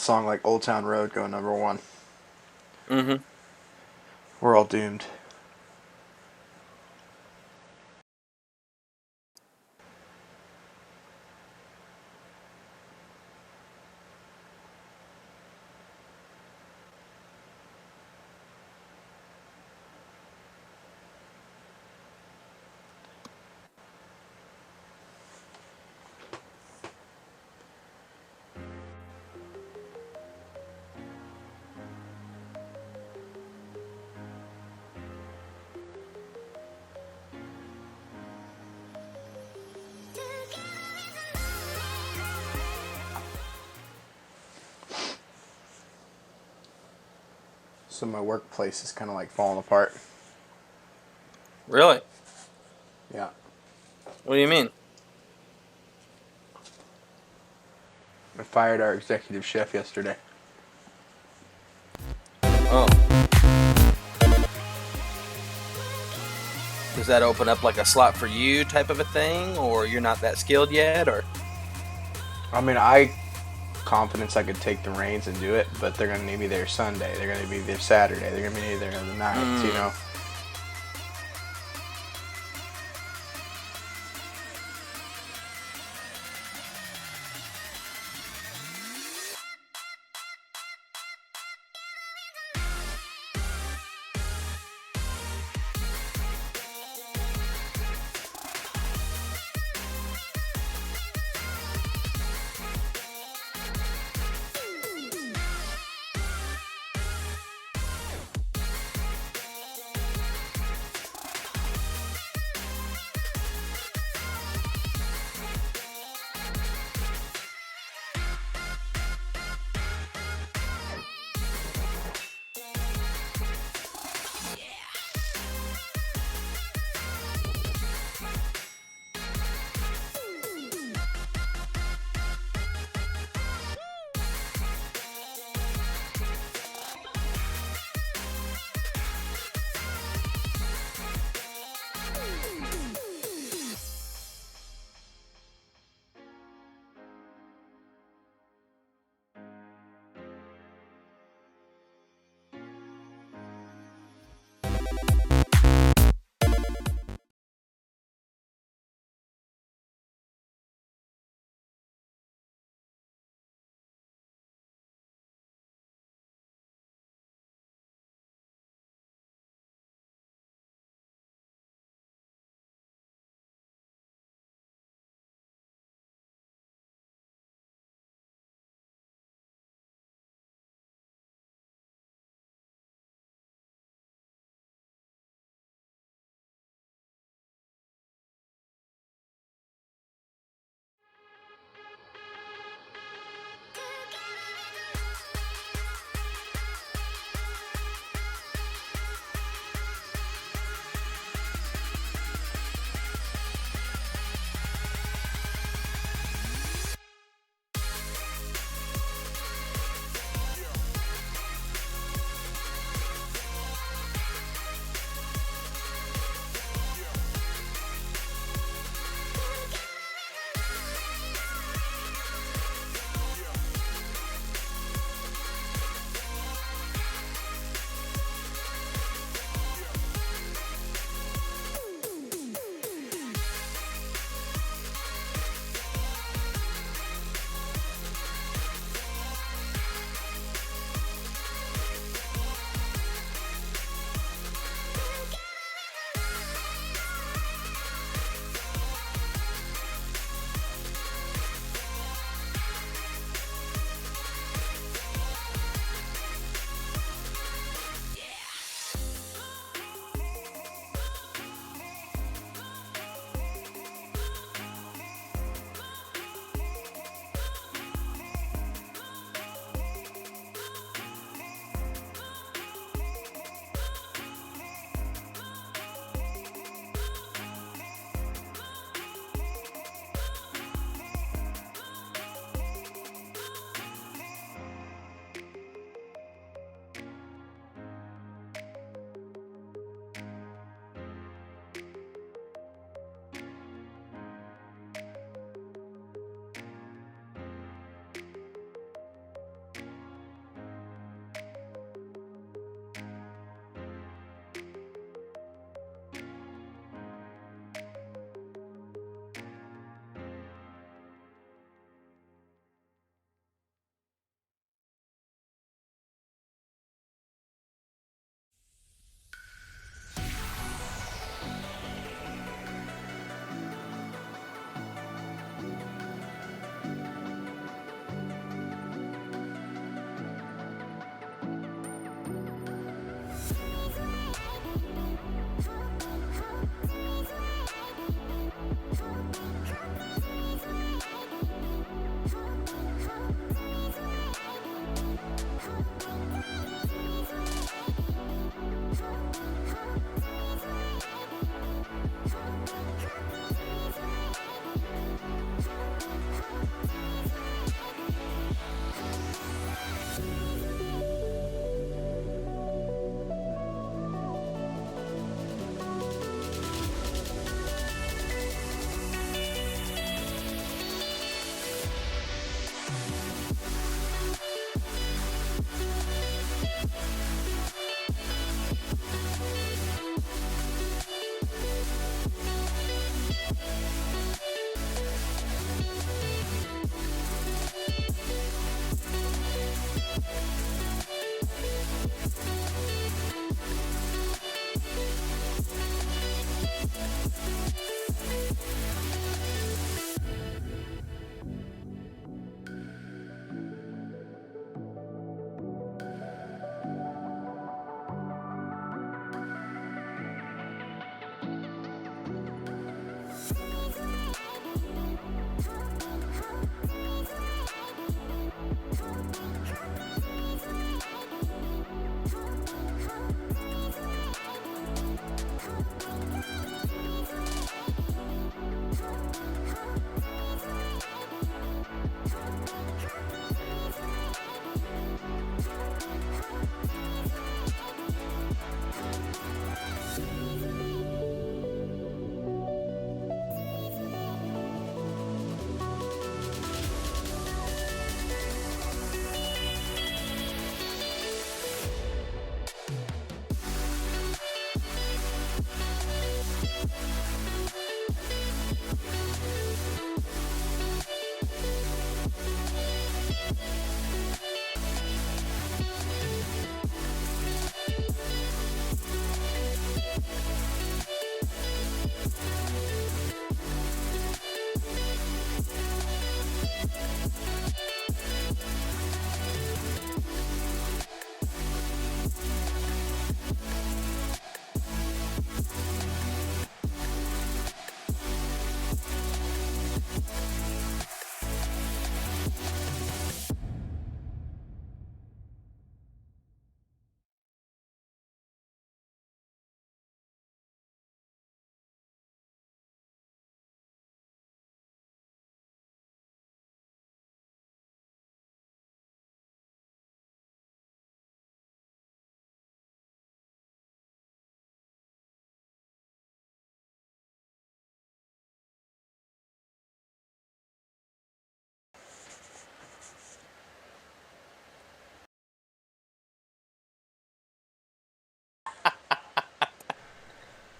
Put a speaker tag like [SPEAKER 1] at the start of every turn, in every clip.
[SPEAKER 1] song like Old Town Road go number one.
[SPEAKER 2] Mm-hmm.
[SPEAKER 1] We're all doomed. So my workplace is kind of like falling apart.
[SPEAKER 2] Really?
[SPEAKER 1] Yeah.
[SPEAKER 2] What do you mean?
[SPEAKER 1] I fired our executive chef yesterday.
[SPEAKER 2] Oh. Does that open up like a slot for you type of a thing, or you're not that skilled yet, or?
[SPEAKER 1] I mean, I confidence I could take the reins and do it, but they're gonna need me there Sunday. They're gonna be there Saturday. They're gonna be there the nights, you know.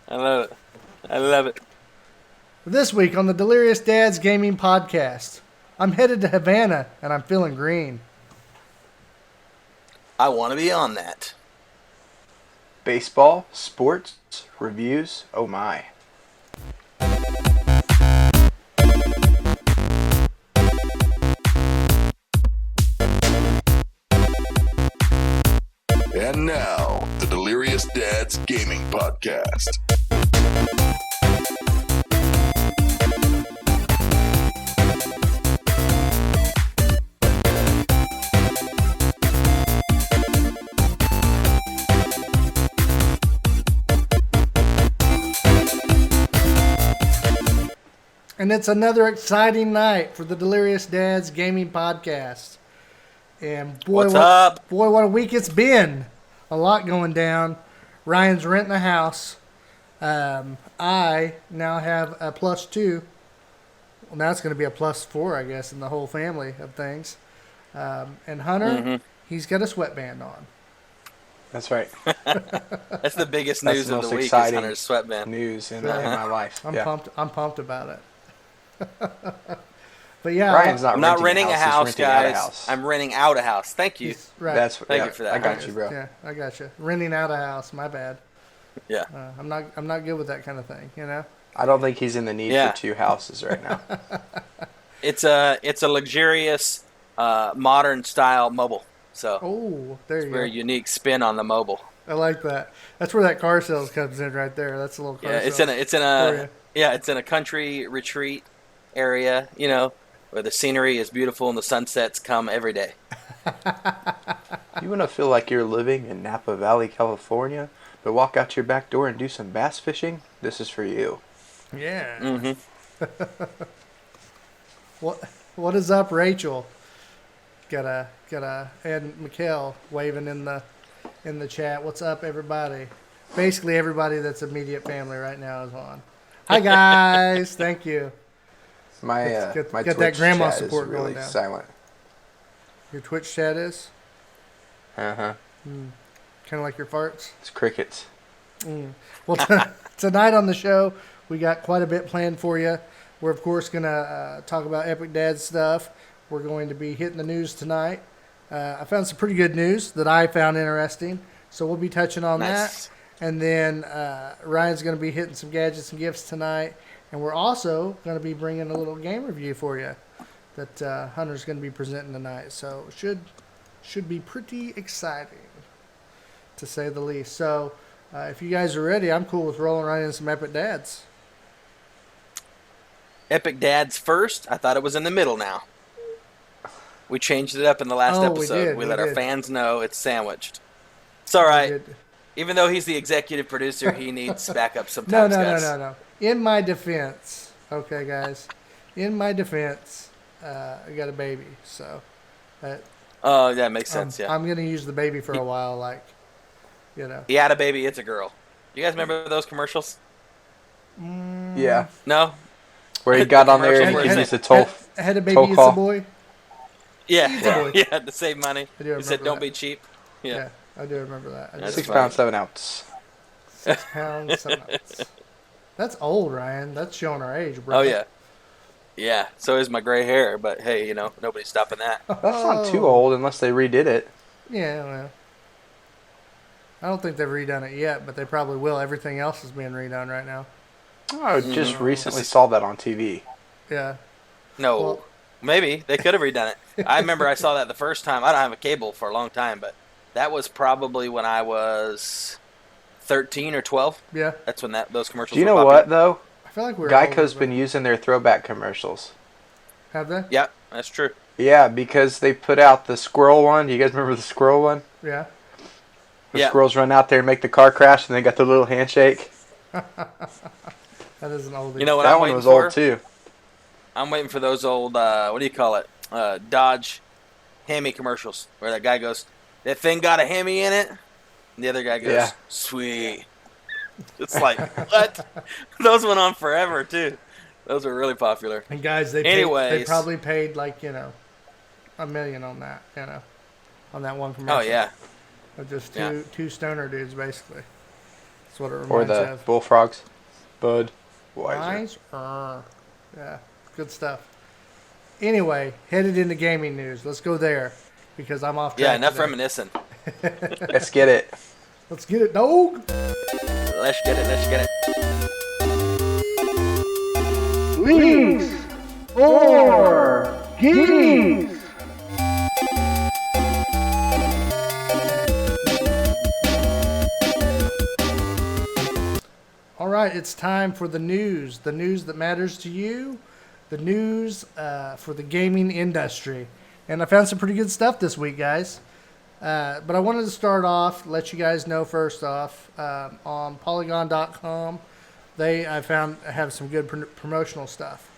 [SPEAKER 2] I love it. I love it.
[SPEAKER 3] This week on the Delirious Dads Gaming Podcast, I'm headed to Havana and I'm feeling green.
[SPEAKER 2] I want to be on that.
[SPEAKER 1] Baseball, sports, reviews, oh my.
[SPEAKER 4] And now, the Delirious Dads Gaming Podcast.
[SPEAKER 3] And it's another exciting night for the Delirious Dads Gaming Podcast. And boy,
[SPEAKER 2] What's up?
[SPEAKER 3] Boy, what a week it's been. A lot going down. Ryan's renting a house. I now have a +2. Well, now it's going to be a +4, I guess, in the whole family of things. And Hunter, he's got a sweatband on.
[SPEAKER 1] That's right.
[SPEAKER 2] That's the biggest
[SPEAKER 1] That's
[SPEAKER 2] news
[SPEAKER 1] the
[SPEAKER 2] of
[SPEAKER 1] most
[SPEAKER 2] the week. Is
[SPEAKER 1] exciting
[SPEAKER 2] Hunter's sweatband.
[SPEAKER 1] news in my life.
[SPEAKER 3] I'm
[SPEAKER 1] yeah.
[SPEAKER 3] pumped. I'm pumped about it. But yeah,
[SPEAKER 1] Ryan's not
[SPEAKER 2] I'm not
[SPEAKER 1] renting
[SPEAKER 2] renting a
[SPEAKER 1] he's
[SPEAKER 2] house,
[SPEAKER 1] renting out a
[SPEAKER 2] guys.
[SPEAKER 1] house.
[SPEAKER 2] I'm renting out a house. Thank you.
[SPEAKER 3] right.
[SPEAKER 1] That's
[SPEAKER 2] Thank you for that.
[SPEAKER 1] I got you, bro.
[SPEAKER 3] Yeah, I got you. Renting out a house. My bad.
[SPEAKER 2] Yeah.
[SPEAKER 3] I'm not good with that kind of thing. You know.
[SPEAKER 1] I don't think he's in the need
[SPEAKER 2] Yeah.
[SPEAKER 1] for 2 houses right now.
[SPEAKER 2] It's a luxurious, modern style mobile. So
[SPEAKER 3] Oh, there
[SPEAKER 2] it's
[SPEAKER 3] you
[SPEAKER 2] a very
[SPEAKER 3] go.
[SPEAKER 2] unique spin on the mobile.
[SPEAKER 3] I like that. That's where that car sales comes in right there. That's a little car
[SPEAKER 2] Yeah,
[SPEAKER 3] sales.
[SPEAKER 2] it's in a country retreat area, you know, where the scenery is beautiful and the sunsets come every day.
[SPEAKER 1] You want to feel like you're living in Napa Valley, California, but walk out your back door and do some bass fishing? This is for you.
[SPEAKER 3] Yeah.
[SPEAKER 2] Mm-hmm.
[SPEAKER 3] What is up, Rachel? Got a and Mikkel waving in the chat. What's up, everybody? Basically, everybody that's immediate family right now is on. Hi guys, thank you.
[SPEAKER 1] My
[SPEAKER 3] Get
[SPEAKER 1] my
[SPEAKER 3] that
[SPEAKER 1] Twitch
[SPEAKER 3] grandma
[SPEAKER 1] chat
[SPEAKER 3] support
[SPEAKER 1] is
[SPEAKER 3] going
[SPEAKER 1] really
[SPEAKER 3] down.
[SPEAKER 1] silent.
[SPEAKER 3] Your Twitch chat is
[SPEAKER 1] Uh-huh.
[SPEAKER 3] kind of like your farts.
[SPEAKER 1] It's crickets.
[SPEAKER 3] Well, tonight on the show, we got quite a bit planned for you. We're, of course, going to talk about Epic Dad stuff. We're going to be hitting the news tonight. I found some pretty good news that I found interesting, so we'll be touching on
[SPEAKER 2] Nice.
[SPEAKER 3] that. And then Ryan's going to be hitting some gadgets and gifts tonight. And we're also going to be bringing a little game review for you that Hunter's going to be presenting tonight. So it should be pretty exciting, to say the least. So if you guys are ready, I'm cool with rolling right in some Epic Dads.
[SPEAKER 2] Epic Dad's first. I thought it was in the middle now. We changed it up in the last
[SPEAKER 3] Oh, we
[SPEAKER 2] episode.
[SPEAKER 3] did,
[SPEAKER 2] We
[SPEAKER 3] we
[SPEAKER 2] let our
[SPEAKER 3] did.
[SPEAKER 2] fans know it's sandwiched. It's all right.
[SPEAKER 3] Good.
[SPEAKER 2] Even though he's the executive producer, he needs backup
[SPEAKER 3] No,
[SPEAKER 2] sometimes,
[SPEAKER 3] no,
[SPEAKER 2] guys.
[SPEAKER 3] no. In my defense, okay, guys. In my defense, I got a baby, so
[SPEAKER 2] Oh, that makes sense, yeah.
[SPEAKER 3] I'm going to use the baby for a while, like, you know.
[SPEAKER 2] He had a baby, it's a girl. You guys remember those commercials?
[SPEAKER 1] Yeah.
[SPEAKER 2] No?
[SPEAKER 1] Where he got on there and
[SPEAKER 2] Commercial
[SPEAKER 1] he
[SPEAKER 2] where
[SPEAKER 1] used the toll.
[SPEAKER 3] Had a baby,
[SPEAKER 1] toll
[SPEAKER 3] it's a
[SPEAKER 1] call.
[SPEAKER 3] boy.
[SPEAKER 2] Yeah,
[SPEAKER 3] Yeah.
[SPEAKER 2] yeah, to save money.
[SPEAKER 3] I do
[SPEAKER 2] He said,
[SPEAKER 3] remember
[SPEAKER 2] don't
[SPEAKER 3] that.
[SPEAKER 2] be cheap. Yeah.
[SPEAKER 3] Yeah, I do remember that. I do
[SPEAKER 2] That's
[SPEAKER 1] 6
[SPEAKER 2] funny.
[SPEAKER 1] pounds 7 ounce.
[SPEAKER 3] 6 pounds, 7 ounces. That's old, Ryan. That's showing our age, bro.
[SPEAKER 2] Oh, yeah. Yeah, so is my gray hair, but hey, you know, nobody's stopping that.
[SPEAKER 1] That's not too old unless they redid it.
[SPEAKER 3] Yeah, well. I don't think they've redone it yet, but they probably will. Everything else is being redone right now.
[SPEAKER 1] Oh, I just recently saw that on TV.
[SPEAKER 3] Yeah.
[SPEAKER 2] No,
[SPEAKER 3] Well-
[SPEAKER 2] maybe. They could have redone it. I remember I saw that the first time. I don't have a cable for a long time, but that was probably when I was 13 or 12.
[SPEAKER 3] Yeah.
[SPEAKER 2] That's when those commercials
[SPEAKER 1] Do you
[SPEAKER 2] were
[SPEAKER 1] know
[SPEAKER 2] popular.
[SPEAKER 1] what, though?
[SPEAKER 3] I feel like we're
[SPEAKER 1] Geico's
[SPEAKER 3] older,
[SPEAKER 1] been using their throwback commercials.
[SPEAKER 3] but- Have they?
[SPEAKER 2] Yeah, that's true.
[SPEAKER 1] Yeah, because they put out the squirrel one. You guys remember the squirrel one?
[SPEAKER 3] Yeah.
[SPEAKER 1] The
[SPEAKER 2] Yeah.
[SPEAKER 1] squirrels run out there and make the car crash, and they got the little handshake.
[SPEAKER 3] That is an oldie.
[SPEAKER 2] You know what
[SPEAKER 1] That
[SPEAKER 2] I'm
[SPEAKER 1] one
[SPEAKER 2] waiting
[SPEAKER 1] was
[SPEAKER 2] for?
[SPEAKER 1] old, too.
[SPEAKER 2] I'm waiting for those old, what do you call it? Dodge Hemi commercials, where that guy goes, that thing got a Hemi in it? And the other guy goes,
[SPEAKER 1] Yeah.
[SPEAKER 2] sweet. It's like, what? Those went on forever, too. Those were really popular.
[SPEAKER 3] And guys, they
[SPEAKER 2] Anyways.
[SPEAKER 3] probably paid like, $1 million on that, on that one commercial.
[SPEAKER 2] Oh, yeah.
[SPEAKER 3] Of just
[SPEAKER 2] Yeah.
[SPEAKER 3] two stoner dudes, basically. That's what it reminds
[SPEAKER 1] Or
[SPEAKER 3] me
[SPEAKER 1] the
[SPEAKER 3] of.
[SPEAKER 1] Bullfrogs. Bud.
[SPEAKER 3] Nice. Yeah, good stuff. Anyway, headed into gaming news. Let's go there because I'm off track.
[SPEAKER 2] Yeah, enough
[SPEAKER 3] today.
[SPEAKER 2] reminiscing.
[SPEAKER 1] Let's get it.
[SPEAKER 3] Let's get it, dog.
[SPEAKER 2] Let's get it. Let's get it.
[SPEAKER 3] Leagues for Geeks. All right, it's time for the news that matters to you, the news for the gaming industry. And I found some pretty good stuff this week, guys. But I wanted to start off, let you guys know first off, on Polygon.com, I found have some good promotional stuff.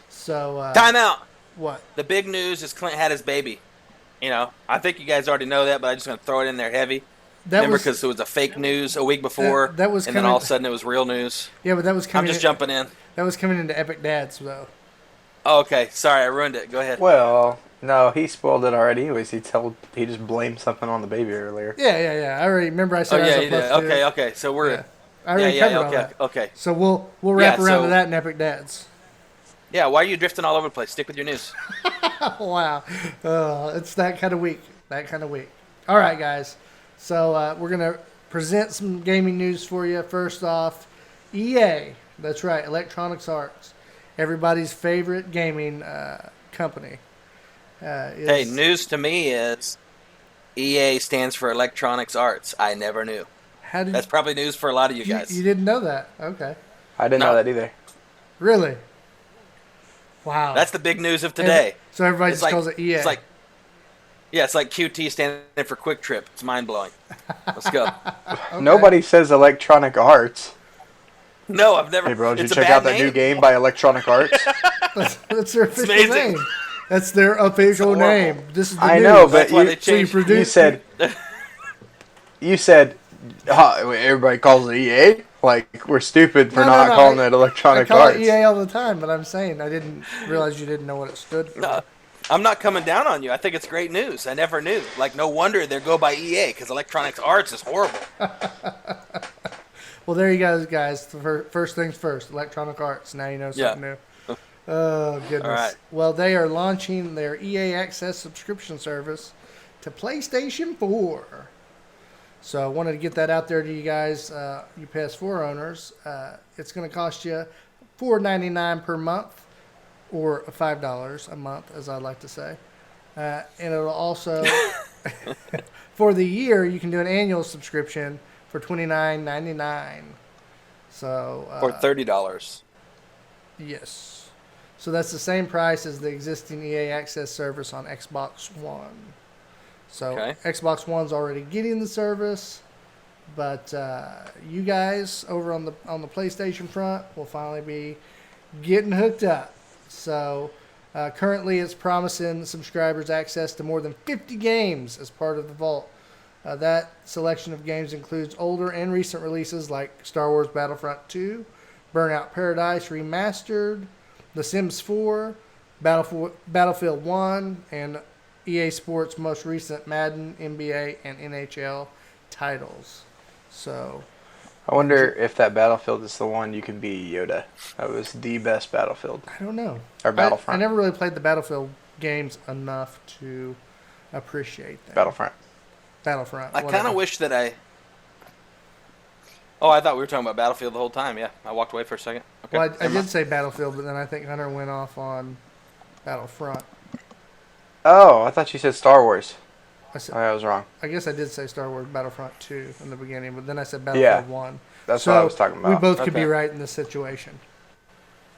[SPEAKER 3] So
[SPEAKER 2] Time out.
[SPEAKER 3] What?
[SPEAKER 2] The big news is Clint had his baby. You know, I think you guys already know that, but I'm just going to throw it in there heavy. Remember, because it was a fake news a week before,
[SPEAKER 3] that was
[SPEAKER 2] and then all of a sudden it was real news.
[SPEAKER 3] Yeah, but that was coming.
[SPEAKER 2] I'm just jumping in.
[SPEAKER 3] That was coming into Epic Dads, though.
[SPEAKER 2] Oh, okay. Sorry, I ruined it. Go ahead.
[SPEAKER 1] Well, no, he spoiled it already. Anyways, he just blamed something on the baby earlier.
[SPEAKER 3] Yeah. I already remember. I said
[SPEAKER 2] Oh,
[SPEAKER 3] I
[SPEAKER 2] yeah,
[SPEAKER 3] was
[SPEAKER 2] you did.
[SPEAKER 3] supposed to.
[SPEAKER 2] Okay. So we're.
[SPEAKER 3] Yeah. I already covered all that.
[SPEAKER 2] Okay.
[SPEAKER 3] So we'll wrap
[SPEAKER 2] Yeah,
[SPEAKER 3] around
[SPEAKER 2] so-
[SPEAKER 3] to that in Epic Dads.
[SPEAKER 2] Yeah, why are you drifting all over the place? Stick with your news.
[SPEAKER 3] Wow. It's that kind of week. All right, guys. So we're going to present some gaming news for you. First off, EA. That's right, Electronics Arts. Everybody's favorite gaming company.
[SPEAKER 2] Hey, news to me is EA stands for Electronics Arts. I never knew. That's probably news for a lot of you guys.
[SPEAKER 3] You didn't know that? Okay.
[SPEAKER 1] I didn't know that either.
[SPEAKER 3] Really? Wow.
[SPEAKER 2] That's the big news of today.
[SPEAKER 3] So everybody just calls it EA.
[SPEAKER 2] It's like QT standing for Quick Trip. It's mind blowing. Let's go.
[SPEAKER 3] Okay.
[SPEAKER 1] Nobody says Electronic Arts.
[SPEAKER 2] No, I've never.
[SPEAKER 1] Hey, bro, did you
[SPEAKER 2] it's a
[SPEAKER 1] check
[SPEAKER 2] bad
[SPEAKER 1] out that
[SPEAKER 2] name.
[SPEAKER 1] new game by Electronic Arts?
[SPEAKER 3] That's their official
[SPEAKER 2] amazing.
[SPEAKER 3] name. That's their official
[SPEAKER 2] It's horrible.
[SPEAKER 3] name. This is the
[SPEAKER 1] I
[SPEAKER 3] news.
[SPEAKER 1] know, but
[SPEAKER 2] That's why they
[SPEAKER 1] you
[SPEAKER 2] changed.
[SPEAKER 1] said everybody calls it EA. Like we're stupid for not calling it
[SPEAKER 3] I
[SPEAKER 1] Electronic
[SPEAKER 3] call
[SPEAKER 1] Arts.
[SPEAKER 3] it EA all the time, but I'm saying I didn't realize you didn't know what it stood for.
[SPEAKER 2] No, I'm not coming down on you. I think it's great news. I never knew. Like, no wonder they go by EA because Electronics Arts is horrible.
[SPEAKER 3] Well, there you go, guys. First things first, Electronic Arts. Now you know something new. Oh, goodness.
[SPEAKER 2] All right.
[SPEAKER 3] Well, they are launching their EA Access subscription service to PlayStation 4. So I wanted to get that out there to you guys, you PS4 owners. It's going to cost you $4.99 per month, or $5 a month, as I like to say. And it'll also, for the year, you can do an annual subscription for $29.99. So
[SPEAKER 2] Or $30.
[SPEAKER 3] yes. So that's the same price as the existing EA Access service on Xbox One. So
[SPEAKER 2] Okay.
[SPEAKER 3] Xbox One's already getting the service, but you guys over on the PlayStation front will finally be getting hooked up. So currently it's promising subscribers access to more than 50 games as part of the vault. That selection of games includes older and recent releases like Star Wars Battlefront 2, Burnout Paradise Remastered, The Sims 4, Battlefield 1, and EA Sports' most recent Madden, NBA, and NHL titles. So
[SPEAKER 1] I wonder if that Battlefield is the one you can be Yoda. That was the best Battlefield.
[SPEAKER 3] I don't know.
[SPEAKER 1] Or Battlefront.
[SPEAKER 3] I never really played the Battlefield games enough to appreciate that.
[SPEAKER 1] Battlefront.
[SPEAKER 2] I kind of wish that I... Oh, I thought we were talking about Battlefield the whole time. Yeah, I walked away for a second. Okay.
[SPEAKER 3] Well, I did say Battlefield, but then I think Hunter went off on Battlefront.
[SPEAKER 1] Oh, I thought you said Star Wars.
[SPEAKER 3] I
[SPEAKER 1] was wrong.
[SPEAKER 3] I guess I did say Star Wars Battlefront 2 in the beginning, but then I said Battlefield 1.
[SPEAKER 1] That's
[SPEAKER 3] So
[SPEAKER 1] what I was talking about.
[SPEAKER 3] we both could be
[SPEAKER 2] Okay.
[SPEAKER 3] right in this situation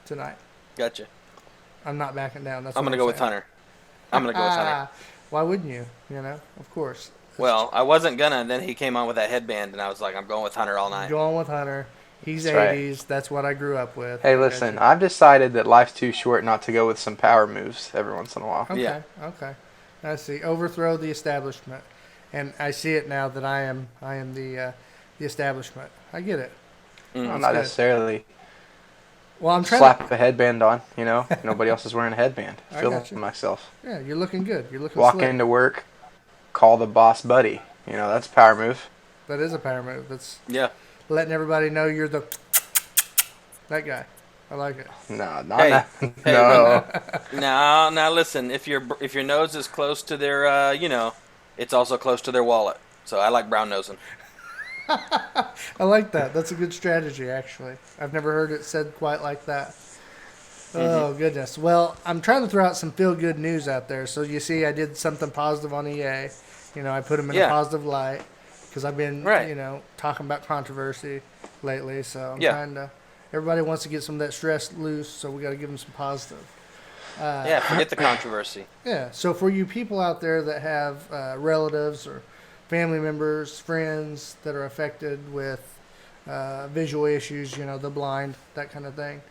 [SPEAKER 3] tonight.
[SPEAKER 2] Gotcha.
[SPEAKER 3] I'm not backing down. That's
[SPEAKER 2] I'm
[SPEAKER 3] what
[SPEAKER 2] going to go with
[SPEAKER 3] saying.
[SPEAKER 2] Hunter. I'm going to go with Hunter.
[SPEAKER 3] Why wouldn't you? You know, of course.
[SPEAKER 2] Well, I wasn't going to, and then he came on with that headband, and I was like, I'm going with Hunter all night.
[SPEAKER 3] Going with Hunter. He's
[SPEAKER 1] That's right.
[SPEAKER 3] 80s. That's what I grew up with.
[SPEAKER 1] Hey, listen, I've decided that life's too short not to go with some power moves every once in a while.
[SPEAKER 3] Okay.
[SPEAKER 2] Yeah.
[SPEAKER 3] Okay. I see. Overthrow the establishment, and I see it now that I am the establishment. I get it.
[SPEAKER 1] I'm not
[SPEAKER 3] good.
[SPEAKER 1] necessarily
[SPEAKER 3] Well, I'm trying
[SPEAKER 1] slap a headband on, you know. Nobody else is wearing a headband.
[SPEAKER 3] I
[SPEAKER 1] Feeling
[SPEAKER 3] gotcha.
[SPEAKER 1] myself.
[SPEAKER 3] Yeah, you're looking good. You're looking
[SPEAKER 1] Walk
[SPEAKER 3] slick.
[SPEAKER 1] into work, call the boss buddy. You know, that's a power move.
[SPEAKER 3] That is a power move. That's
[SPEAKER 2] Yeah.
[SPEAKER 3] letting everybody know you're that guy. I like it.
[SPEAKER 1] No, not
[SPEAKER 2] Hey,
[SPEAKER 1] that.
[SPEAKER 2] hey,
[SPEAKER 1] No.
[SPEAKER 2] Now listen. If your nose is close to their, it's also close to their wallet. So I like brown nosing.
[SPEAKER 3] I like that. That's a good strategy, actually. I've never heard it said quite like that. Oh, goodness. Well, I'm trying to throw out some feel-good news out there. So you see, I did something positive on EA. I put them in a positive light because I've been, talking about controversy lately. So I'm trying to. Everybody wants to get some of that stress loose, so we got to give them some positive.
[SPEAKER 2] Forget the controversy.
[SPEAKER 3] Yeah. So for you people out there that have relatives or family members, friends that are affected with visual issues, the blind, that kind of thing,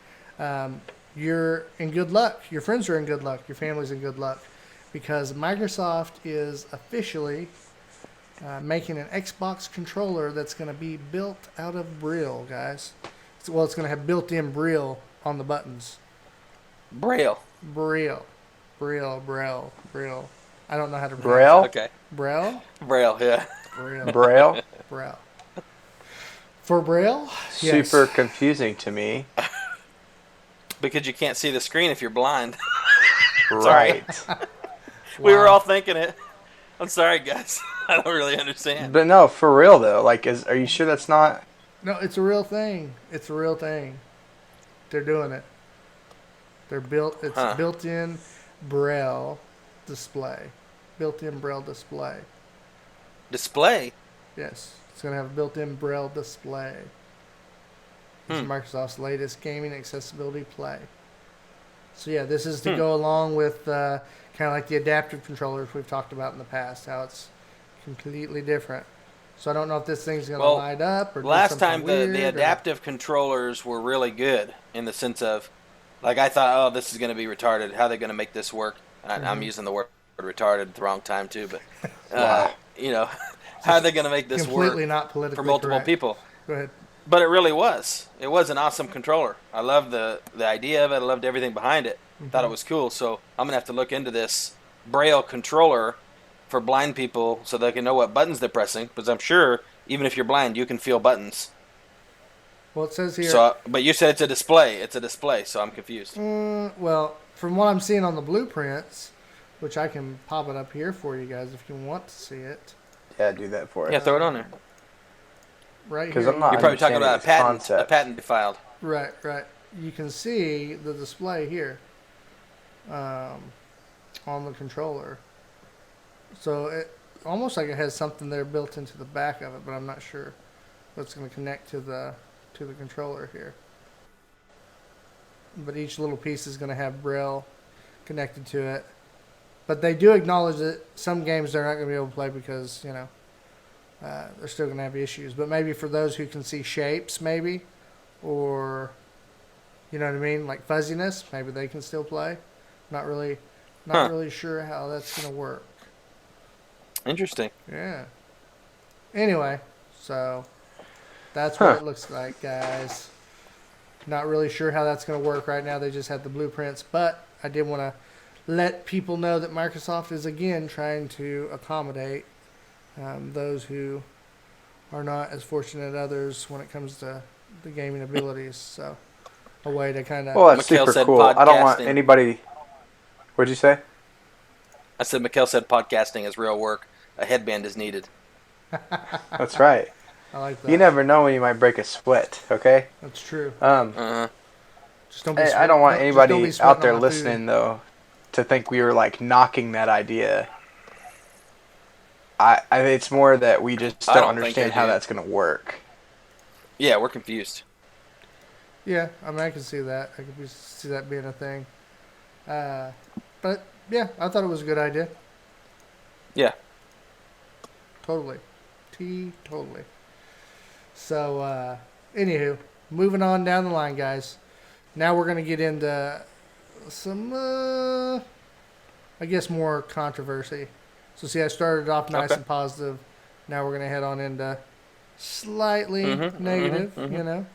[SPEAKER 3] you're in good luck. Your friends are in good luck. Your family's in good luck because Microsoft is officially making an Xbox controller that's going to be built out of Braille, guys. Well, it's going to have built-in Braille on the buttons.
[SPEAKER 2] Braille.
[SPEAKER 3] Braille. I don't know how to pronounce
[SPEAKER 1] Braille?
[SPEAKER 2] Okay.
[SPEAKER 3] Braille?
[SPEAKER 2] Braille, yeah.
[SPEAKER 3] Braille.
[SPEAKER 1] Braille?
[SPEAKER 3] Braille. For Braille? Yes.
[SPEAKER 1] Super confusing to me.
[SPEAKER 2] Because you can't see the screen if you're blind.
[SPEAKER 1] Right.
[SPEAKER 2] We were all thinking it. I'm sorry, guys. I don't really understand.
[SPEAKER 1] But no, for real though. Like, are you sure that's not?
[SPEAKER 3] No, it's a real thing. It's a real thing. They're doing it. It's built-in Braille display. Built-in Braille display.
[SPEAKER 2] Display?
[SPEAKER 3] Yes. It's going to have a built-in Braille display. This is Microsoft's latest gaming accessibility play. So yeah, this is to go along with kind of like the adaptive controllers we've talked about in the past, how it's completely different. So I don't know if this thing's going to light up or
[SPEAKER 2] last
[SPEAKER 3] do something
[SPEAKER 2] time
[SPEAKER 3] weird
[SPEAKER 2] the adaptive controllers were really good in the sense of, like, I thought, this is going to be retarded. How are they going to make this work? I'm using the word retarded at the wrong time too, but how are they going to make this
[SPEAKER 3] completely
[SPEAKER 2] work
[SPEAKER 3] not politically
[SPEAKER 2] for multiple
[SPEAKER 3] correct.
[SPEAKER 2] people?
[SPEAKER 3] Go ahead.
[SPEAKER 2] But it really was. It was an awesome controller. I loved the idea of it. I loved everything behind it. Thought it was cool. So I'm going to have to look into this Braille controller for blind people so they can know what buttons they're pressing. Because I'm sure even if you're blind, you can feel buttons.
[SPEAKER 3] Well, it says here.
[SPEAKER 2] So, but you said it's a display. It's a display, so I'm confused.
[SPEAKER 3] Well, from what I'm seeing on the blueprints, which I can pop it up here for you guys if you want to see it.
[SPEAKER 1] Yeah, do that for us.
[SPEAKER 2] Yeah, throw it on there.
[SPEAKER 3] Right here.
[SPEAKER 1] Because I'm not.
[SPEAKER 2] You're probably talking about
[SPEAKER 1] understanding
[SPEAKER 2] a
[SPEAKER 1] this
[SPEAKER 2] patent defiled.
[SPEAKER 3] Right. You can see the display here on the controller. So it almost like it has something there built into the back of it, but I'm not sure what's going to connect to the controller here. But each little piece is going to have Braille connected to it. But they do acknowledge that some games they're not going to be able to play because, they're still going to have issues. But maybe for those who can see shapes, maybe, or, you know what I mean, like fuzziness, maybe they can still play. Not really sure how that's going to work.
[SPEAKER 2] Interesting.
[SPEAKER 3] Yeah. Anyway, so that's what it looks like, guys. Not really sure how that's going to work right now. They just had the blueprints, but I did want to let people know that Microsoft is again trying to accommodate those who are not as fortunate as others when it comes to the gaming abilities. So a way to kind of.
[SPEAKER 1] Well, that's
[SPEAKER 2] Mikhail
[SPEAKER 1] super
[SPEAKER 2] said
[SPEAKER 1] cool. I don't want
[SPEAKER 2] podcasting.
[SPEAKER 1] anybody. What'd you say?
[SPEAKER 2] I said Mikhail said podcasting is real work. A headband is needed.
[SPEAKER 1] That's right.
[SPEAKER 3] I like that.
[SPEAKER 1] You never know when you might break a sweat. Okay.
[SPEAKER 3] That's true. Just don't be
[SPEAKER 1] I don't want
[SPEAKER 3] just don't
[SPEAKER 1] anybody
[SPEAKER 3] be
[SPEAKER 1] out
[SPEAKER 3] sweating
[SPEAKER 1] there
[SPEAKER 3] on my food.
[SPEAKER 1] listening though to think we were like knocking that idea. I it's more that we just
[SPEAKER 2] I
[SPEAKER 1] don't
[SPEAKER 2] don't think
[SPEAKER 1] understand
[SPEAKER 2] they
[SPEAKER 1] how
[SPEAKER 2] do.
[SPEAKER 1] that's going to work.
[SPEAKER 2] Yeah, we're confused.
[SPEAKER 3] Yeah, I mean, I can see that. I can see that being a thing. But yeah, I thought it was a good idea.
[SPEAKER 2] Yeah.
[SPEAKER 3] Totally. Totally. So, anywho, moving on down the line, guys. Now we're going to get into some, I guess, more controversy. So, see, I started off nice and positive. Now we're going to head on into slightly negative, you know.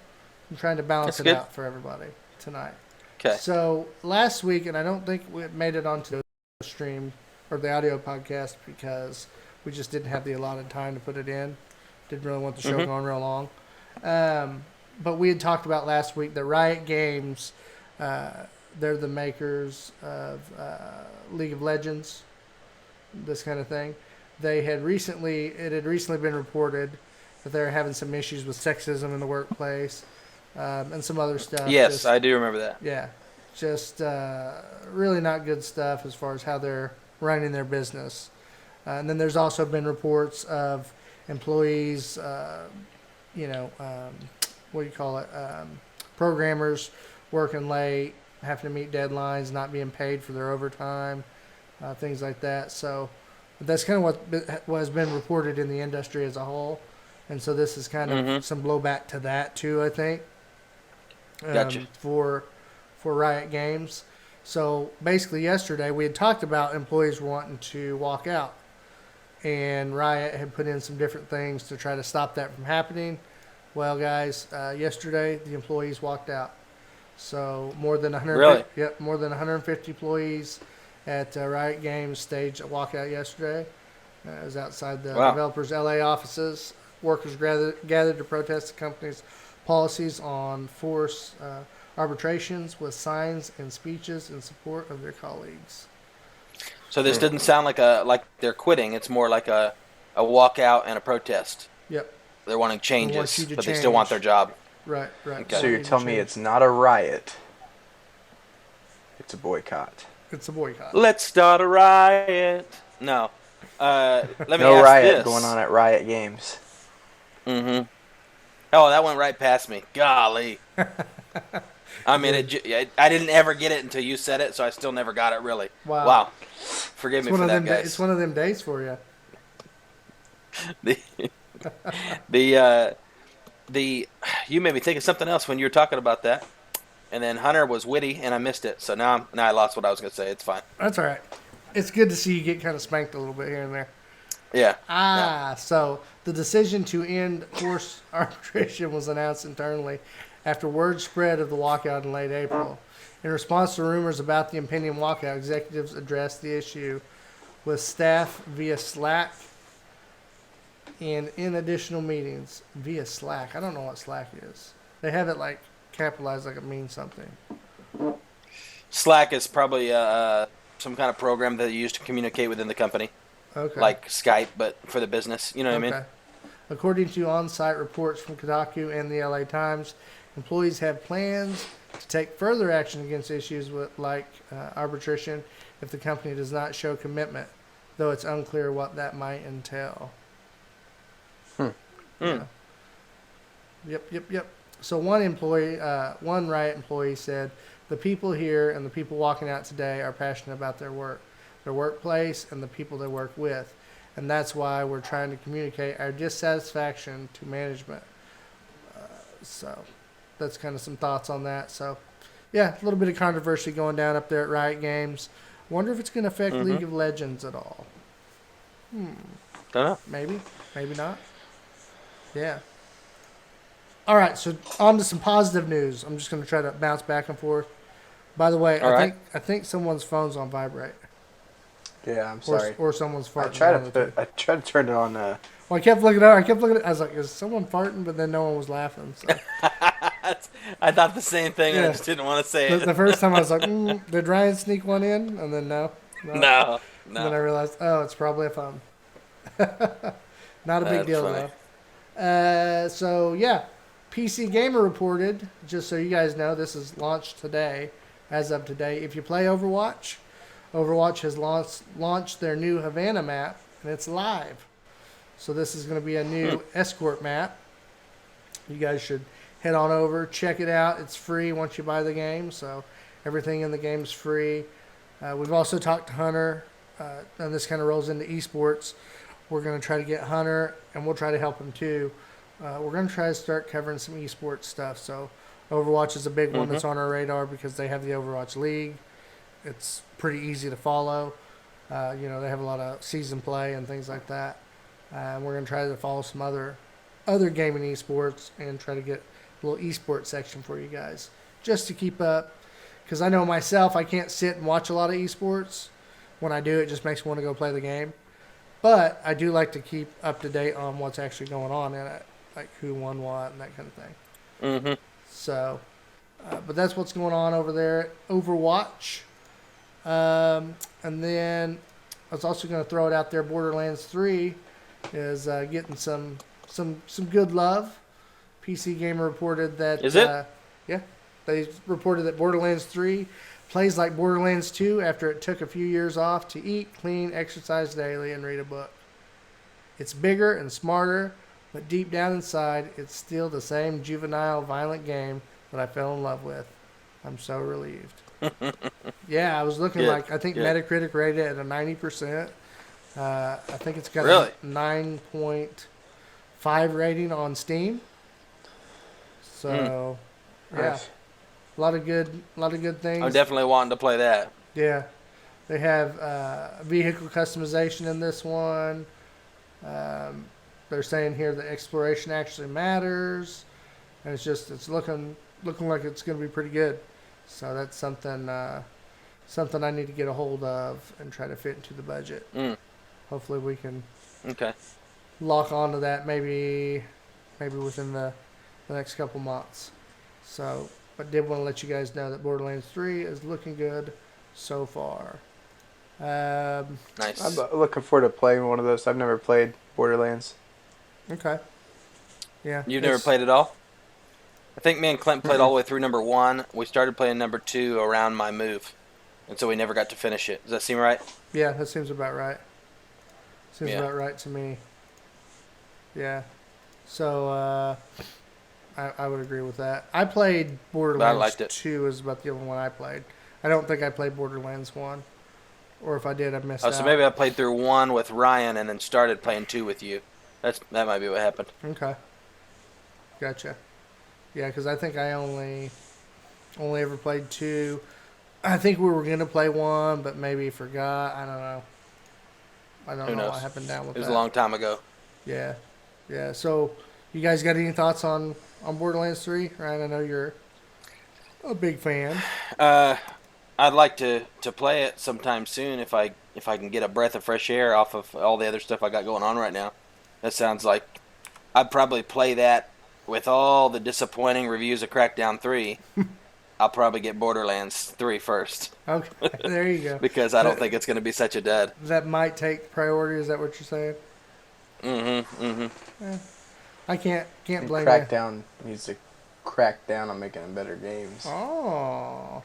[SPEAKER 3] I'm trying to balance
[SPEAKER 2] That's
[SPEAKER 3] it
[SPEAKER 2] good.
[SPEAKER 3] out for everybody tonight.
[SPEAKER 2] Okay.
[SPEAKER 3] So, last week, and I don't think we made it onto the stream or the audio podcast because we just didn't have the allotted time to put it in. Didn't really want the show going real long. But we had talked about last week that Riot Games, they're the makers of League of Legends, this kind of thing. It had recently been reported that they're having some issues with sexism in the workplace, and some other stuff.
[SPEAKER 2] Yes, I do remember that.
[SPEAKER 3] Yeah, just really not good stuff as far as how they're running their business. And then there's also been reports of employees, what do you call it, programmers working late, having to meet deadlines, not being paid for their overtime, things like that. So that's kind of what has been reported in the industry as a whole. And so this is kind of some blowback to that too, I think.
[SPEAKER 2] Gotcha.
[SPEAKER 3] For Riot Games. So basically yesterday we had talked about employees wanting to walk out. And Riot had put in some different things to try to stop that from happening. Well, guys, yesterday the employees walked out. So more than 150 employees at Riot Games staged a walkout yesterday. It was outside the developers' LA offices. Workers gathered to protest the company's policies on forced arbitrations with signs and speeches in support of their colleagues.
[SPEAKER 2] So this doesn't sound like they're quitting. It's more like a walkout and a protest.
[SPEAKER 3] Yep.
[SPEAKER 2] They're wanting changes,
[SPEAKER 3] but
[SPEAKER 2] they still want their job.
[SPEAKER 3] Right.
[SPEAKER 2] Okay.
[SPEAKER 1] So you're telling me it's not a riot. It's a boycott.
[SPEAKER 3] It's a boycott.
[SPEAKER 2] Let's start a riot. No. Let me
[SPEAKER 1] no
[SPEAKER 2] ask
[SPEAKER 1] riot
[SPEAKER 2] this.
[SPEAKER 1] going on at Riot Games.
[SPEAKER 2] Mm-hmm. Oh, that went right past me. Golly. I mean, I didn't ever get it until you said it, so I still never got it, really.
[SPEAKER 3] Wow.
[SPEAKER 2] Forgive me for that, guys.
[SPEAKER 3] It's one of them days for you.
[SPEAKER 2] You made me think of something else when you were talking about that. And then Hunter was witty, and I missed it. So now I lost what I was going to say. It's fine.
[SPEAKER 3] That's all right. It's good to see you get kind of spanked a little bit here and there.
[SPEAKER 2] Yeah.
[SPEAKER 3] So the decision to end forced arbitration was announced internally after word spread of the walkout in late April. In response to rumors about the impending walkout, executives addressed the issue with staff via Slack and in additional meetings via Slack. I don't know what Slack is. They have it like capitalized like it means something.
[SPEAKER 2] Slack is probably some kind of program that you use to communicate within the company.
[SPEAKER 3] Okay.
[SPEAKER 2] Like Skype, but for the business. You know what I mean?
[SPEAKER 3] According to on-site reports from Kotaku and the LA Times, employees have plans to take further action against issues like arbitration if the company does not show commitment, though it's unclear what that might entail. Yeah. Yep. So one Riot employee said, "The people here and the people walking out today are passionate about their work, their workplace, and the people they work with. And that's why we're trying to communicate our dissatisfaction to management." So that's kind of some thoughts on that. So, yeah, a little bit of controversy going down up there at Riot Games. Wonder if it's going to affect League of Legends at all.
[SPEAKER 2] Don't know.
[SPEAKER 3] Maybe not. Yeah. All right, so on to some positive news. I'm just going to try to bounce back and forth. By the way, I think someone's phone's on vibrate.
[SPEAKER 1] Yeah, I'm sorry.
[SPEAKER 3] Or someone's farting.
[SPEAKER 1] I tried to turn it on.
[SPEAKER 3] Well, I kept looking at it. I was like, is someone farting? But then no one was laughing. So.
[SPEAKER 2] I thought the same thing. Yeah. I just didn't want to say it.
[SPEAKER 3] The first time I was like, did Ryan sneak one in? And then no.
[SPEAKER 2] No.
[SPEAKER 3] And then I realized, it's probably a phone. Not a big deal,
[SPEAKER 2] funny.
[SPEAKER 3] though. So, yeah. PC Gamer reported, just so you guys know, this is launched today, as of today. If you play Overwatch, Overwatch has launched their new Havana map, and it's live. So this is going to be a new escort map. You guys should head on over, check it out. It's free once you buy the game, so everything in the game is free. We've also talked to Hunter, and this kind of rolls into esports. We're going to try to get Hunter, and we'll try to help him too. We're going to try to start covering some esports stuff. So Overwatch is a big one that's on our radar because they have the Overwatch League. It's pretty easy to follow. They have a lot of season play and things like that. We're going to try to follow some other gaming esports and try to get a little esports section for you guys just to keep up. Because I know myself, I can't sit and watch a lot of esports. When I do, it just makes me want to go play the game. But I do like to keep up to date on what's actually going on in it. like who won what and that kind of thing.
[SPEAKER 2] Mm-hmm.
[SPEAKER 3] So, but that's what's going on over there at Overwatch. And then I was also going to throw it out there. Borderlands 3 is getting some good love. PC Gamer reported that.
[SPEAKER 2] Is it?
[SPEAKER 3] Yeah, they reported that Borderlands 3 plays like Borderlands 2 after it took a few years off to eat, clean, exercise daily, and read a book. It's bigger and smarter, but deep down inside, it's still the same juvenile, violent game that I fell in love with. I'm so relieved. Yeah, I was looking I think Metacritic rated it at a 90%. I think it's got a 9.5 rating on Steam. So, yeah,
[SPEAKER 1] Nice.
[SPEAKER 3] a lot of good things.
[SPEAKER 2] I'm definitely wanting to play that.
[SPEAKER 3] Yeah, they have vehicle customization in this one. They're saying here that exploration actually matters, and it's looking like it's going to be pretty good. So that's something I need to get a hold of and try to fit into the budget. Hopefully we can lock onto that maybe within the next couple months. So, but did want to let you guys know that Borderlands 3 is looking good so far.
[SPEAKER 2] Nice.
[SPEAKER 1] I'm looking forward to playing one of those. I've never played Borderlands.
[SPEAKER 3] Okay. Yeah.
[SPEAKER 2] You've never played it all? I think me and Clint played all the way through number 1. We started playing number 2 around my move, and so we never got to finish it. Does that seem right?
[SPEAKER 3] Yeah, that seems about right. Seems
[SPEAKER 2] Yeah.
[SPEAKER 3] about right to me. Yeah. So I would agree with that. I played Borderlands
[SPEAKER 2] liked it.
[SPEAKER 3] 2 is about the only one I played. I don't think I played Borderlands 1. Or if I did, I missed
[SPEAKER 2] Oh,
[SPEAKER 3] out.
[SPEAKER 2] so maybe I played through 1 with Ryan and then started playing 2 with you. That might be what happened.
[SPEAKER 3] Okay. Gotcha. Yeah, because I think I only ever played 2. I think we were going to play 1, but maybe forgot. I don't know. I don't
[SPEAKER 2] Who
[SPEAKER 3] know
[SPEAKER 2] knows?
[SPEAKER 3] what happened down with that.
[SPEAKER 2] It was a long time ago.
[SPEAKER 3] Yeah. Yeah. So, you guys got any thoughts on Borderlands 3? Ryan, I know you're a big fan.
[SPEAKER 2] I'd like to play it sometime soon if I can get a breath of fresh air off of all the other stuff I got going on right now. That sounds like I'd probably play that with all the disappointing reviews of Crackdown 3. I'll probably get Borderlands 3 first.
[SPEAKER 3] Okay. There you go.
[SPEAKER 2] Because I don't think it's going to be such a dud.
[SPEAKER 3] That might take priority. Is that what you're saying? I can't blame you.
[SPEAKER 1] Crackdown needs to crack down on making better games.
[SPEAKER 3] Oh.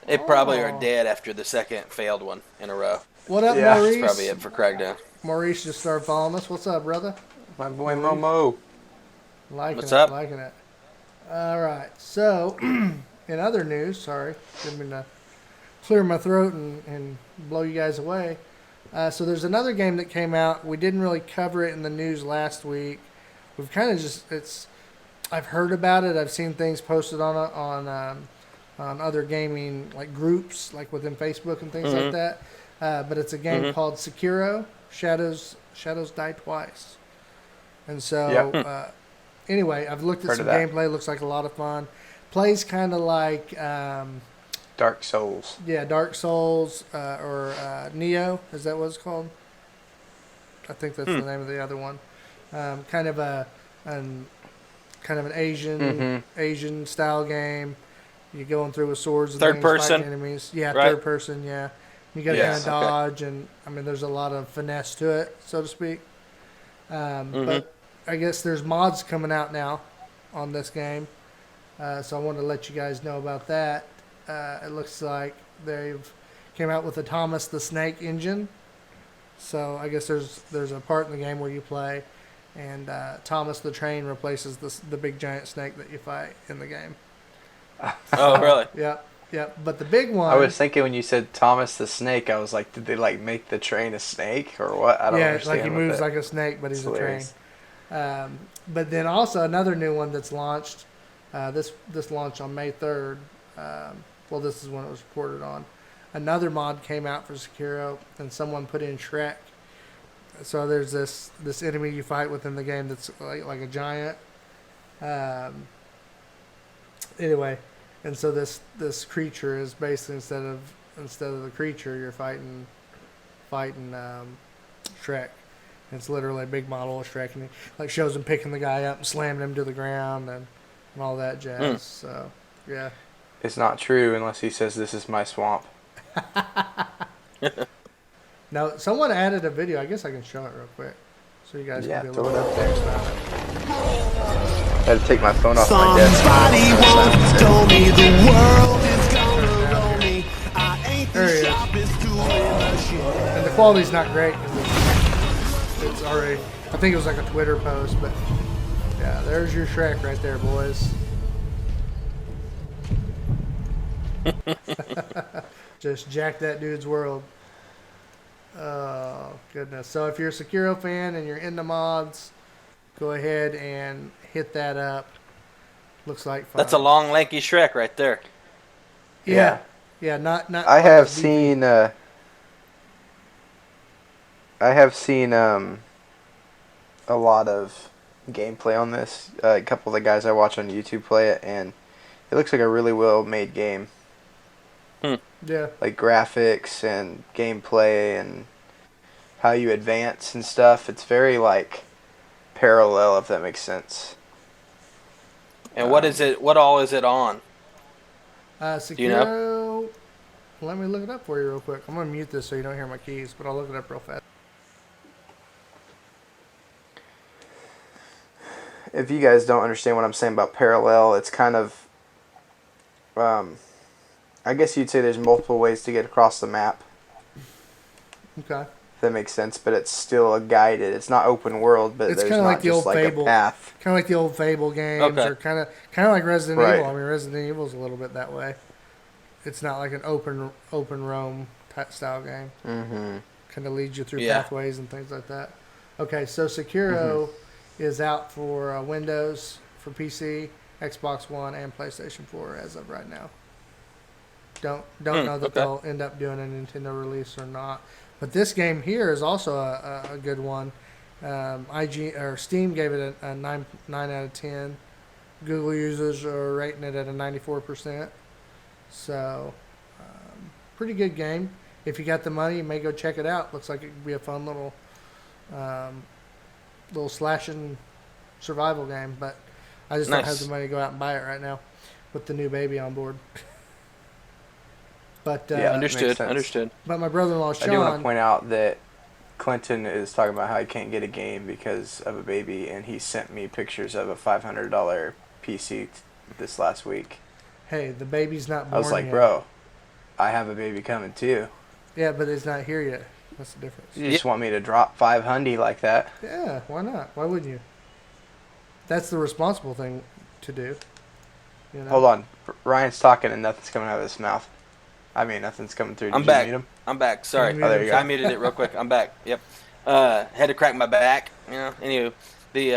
[SPEAKER 2] They probably are dead after the second failed one in a row.
[SPEAKER 3] What up,
[SPEAKER 1] Yeah.
[SPEAKER 3] Maurice?
[SPEAKER 2] That's probably it for Crackdown.
[SPEAKER 3] Maurice just started following us. What's up, brother?
[SPEAKER 1] My boy Momo.
[SPEAKER 3] Liking it. All right. So, in other news, sorry, didn't mean to clear my throat and blow you guys away. So there's another game that came out. We didn't really cover it in the news last week. We've kind of I've heard about it. I've seen things posted on other gaming like groups, like within Facebook and things like that. But it's a game called Sekiro: Shadows Die Twice. And so, anyway, I've looked at some gameplay. It looks like a lot of fun. Plays kind of like
[SPEAKER 1] Dark Souls.
[SPEAKER 3] Yeah, Dark Souls or Neo. Is that what it's called? I think that's the name of the other one. Kind of an Asian style game. You're going through with swords and
[SPEAKER 2] Third
[SPEAKER 3] things,
[SPEAKER 2] person?
[SPEAKER 3] fighting enemies. Yeah,
[SPEAKER 2] Right?
[SPEAKER 3] third person. Yeah, you got to kind of dodge, and I mean, there's a lot of finesse to it, so to speak. But I guess there's mods coming out now on this game, so I wanted to let you guys know about that. It looks like they've came out with the Thomas the Snake engine. So I guess there's a part in the game where you play, and Thomas the Train replaces the big giant snake that you fight in the game.
[SPEAKER 2] Oh, really?
[SPEAKER 3] Yep. But the big one.
[SPEAKER 1] I was thinking when you said Thomas the Snake, I was like, did they like make the train a snake or what? I don't understand.
[SPEAKER 3] Yeah, like he moves like a snake, but he's a train. But then also another new one that's launched. This launched on May 3rd. Well, this is when it was reported on. Another mod came out for Sekiro, and someone put in Shrek. So there's this enemy you fight within the game that's like a giant. Anyway, and so this creature is basically instead of the creature, you're fighting Shrek, It's literally a big model of Shrek, and like shows him picking the guy up and slamming him to the ground and all that jazz. So, yeah.
[SPEAKER 1] It's not true unless he says this is my swamp.
[SPEAKER 3] Now, someone added a video. I guess I can show it real quick, so you guys can be a
[SPEAKER 1] throw
[SPEAKER 3] little
[SPEAKER 1] it up
[SPEAKER 3] bit
[SPEAKER 1] there.
[SPEAKER 3] about it.
[SPEAKER 1] I had to take my phone off my desk.
[SPEAKER 5] Somebody once told me the world is gonna roll me. I ain't
[SPEAKER 3] There he
[SPEAKER 5] the
[SPEAKER 3] is.
[SPEAKER 5] sharpest tool in the shed.
[SPEAKER 3] And the quality's not great because it's already. I think it was like a Twitter post, but yeah, there's your Shrek right there, boys. Just jack that dude's world. Oh, goodness. So if you're a Sekiro fan and you're into mods, go ahead and hit that up. Looks like fun.
[SPEAKER 2] That's a long, lanky Shrek right there.
[SPEAKER 3] Yeah. Yeah, not
[SPEAKER 1] I have seen a lot of gameplay on this. A couple of the guys I watch on YouTube play it, and it looks like a really well made game.
[SPEAKER 3] Yeah.
[SPEAKER 1] Like graphics and gameplay and how you advance and stuff. It's very like parallel, if that makes sense.
[SPEAKER 2] And what is it? What all is it on?
[SPEAKER 3] Sekiro.
[SPEAKER 2] Do you know?
[SPEAKER 3] Let me look it up for you real quick. I'm gonna mute this so you don't hear my keys, but I'll look it up real fast.
[SPEAKER 1] If you guys don't understand what I'm saying about parallel, it's kind of, I guess you'd say there's multiple ways to get across the map,
[SPEAKER 3] Okay.
[SPEAKER 1] if that makes sense, but it's still a guided. It's not open world, but
[SPEAKER 3] It's
[SPEAKER 1] there's
[SPEAKER 3] kinda
[SPEAKER 1] not
[SPEAKER 3] like the
[SPEAKER 1] just
[SPEAKER 3] old
[SPEAKER 1] like
[SPEAKER 3] Fable.
[SPEAKER 1] a path.
[SPEAKER 3] Kind of like the old Fable games,
[SPEAKER 2] Okay.
[SPEAKER 3] or kind of like Resident
[SPEAKER 1] Right.
[SPEAKER 3] Evil. I mean, Resident Evil's a little bit that way. It's not like an open roam type style game.
[SPEAKER 1] Mm-hmm.
[SPEAKER 3] Kind of leads you through
[SPEAKER 2] Yeah.
[SPEAKER 3] pathways and things like that. Okay, so Sekiro is out for Windows, for PC, Xbox One, and PlayStation 4 as of right now. Don't know that
[SPEAKER 2] okay.
[SPEAKER 3] they'll end up doing a Nintendo release or not. But this game here is also a good one. Steam gave it a 9 out of 10. Google users are rating it at a 94%. So, pretty good game. If you got the money, you may go check it out. Looks like it could be a fun little slashing survival game. But I just don't have
[SPEAKER 2] Nice.
[SPEAKER 3] the money to go out and buy it right now with the new baby on board. But
[SPEAKER 1] Yeah, that makes
[SPEAKER 2] Understood.
[SPEAKER 1] sense.
[SPEAKER 2] Understood.
[SPEAKER 3] but my brother-in-law
[SPEAKER 1] I do want to
[SPEAKER 3] Sean,
[SPEAKER 1] point out that Clinton is talking about how he can't get a game because of a baby, and he sent me pictures of a $500 PC this last week.
[SPEAKER 3] hey, the baby's not born
[SPEAKER 1] I was like,
[SPEAKER 3] yet.
[SPEAKER 1] bro, I have a baby coming too.
[SPEAKER 3] Yeah, but it's not here yet. That's the difference.
[SPEAKER 1] You just want me to drop $500 like that?
[SPEAKER 3] Yeah, why not? Why wouldn't you? That's the responsible thing to do. You know?
[SPEAKER 1] Hold on. Ryan's talking and nothing's coming out of his mouth. I mean, nothing's coming through. Did
[SPEAKER 2] I'm
[SPEAKER 1] you
[SPEAKER 2] back.
[SPEAKER 1] mute him?
[SPEAKER 2] I'm back. Sorry.
[SPEAKER 3] Oh, there you
[SPEAKER 1] go.
[SPEAKER 2] I muted it real quick. I'm back. Yep. Had to crack my back. You know. Anyway, you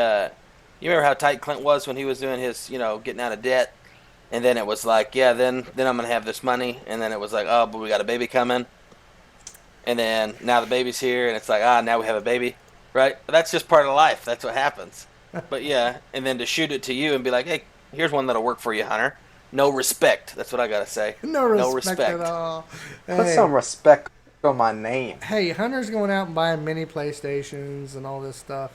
[SPEAKER 2] remember how tight Clint was when he was doing his, getting out of debt, and then it was like, yeah, then I'm gonna have this money, and then it was like, oh, but we got a baby coming, and then now the baby's here, and it's like, now we have a baby, right? But that's just part of life. That's what happens. But yeah, and then to shoot it to you and be like, hey, here's one that'll work for you, Hunter. No respect. That's what I gotta say.
[SPEAKER 3] No respect at all.
[SPEAKER 1] Put
[SPEAKER 3] Hey,
[SPEAKER 1] some respect on my name.
[SPEAKER 3] hey, Hunter's going out and buying mini PlayStations and all this stuff.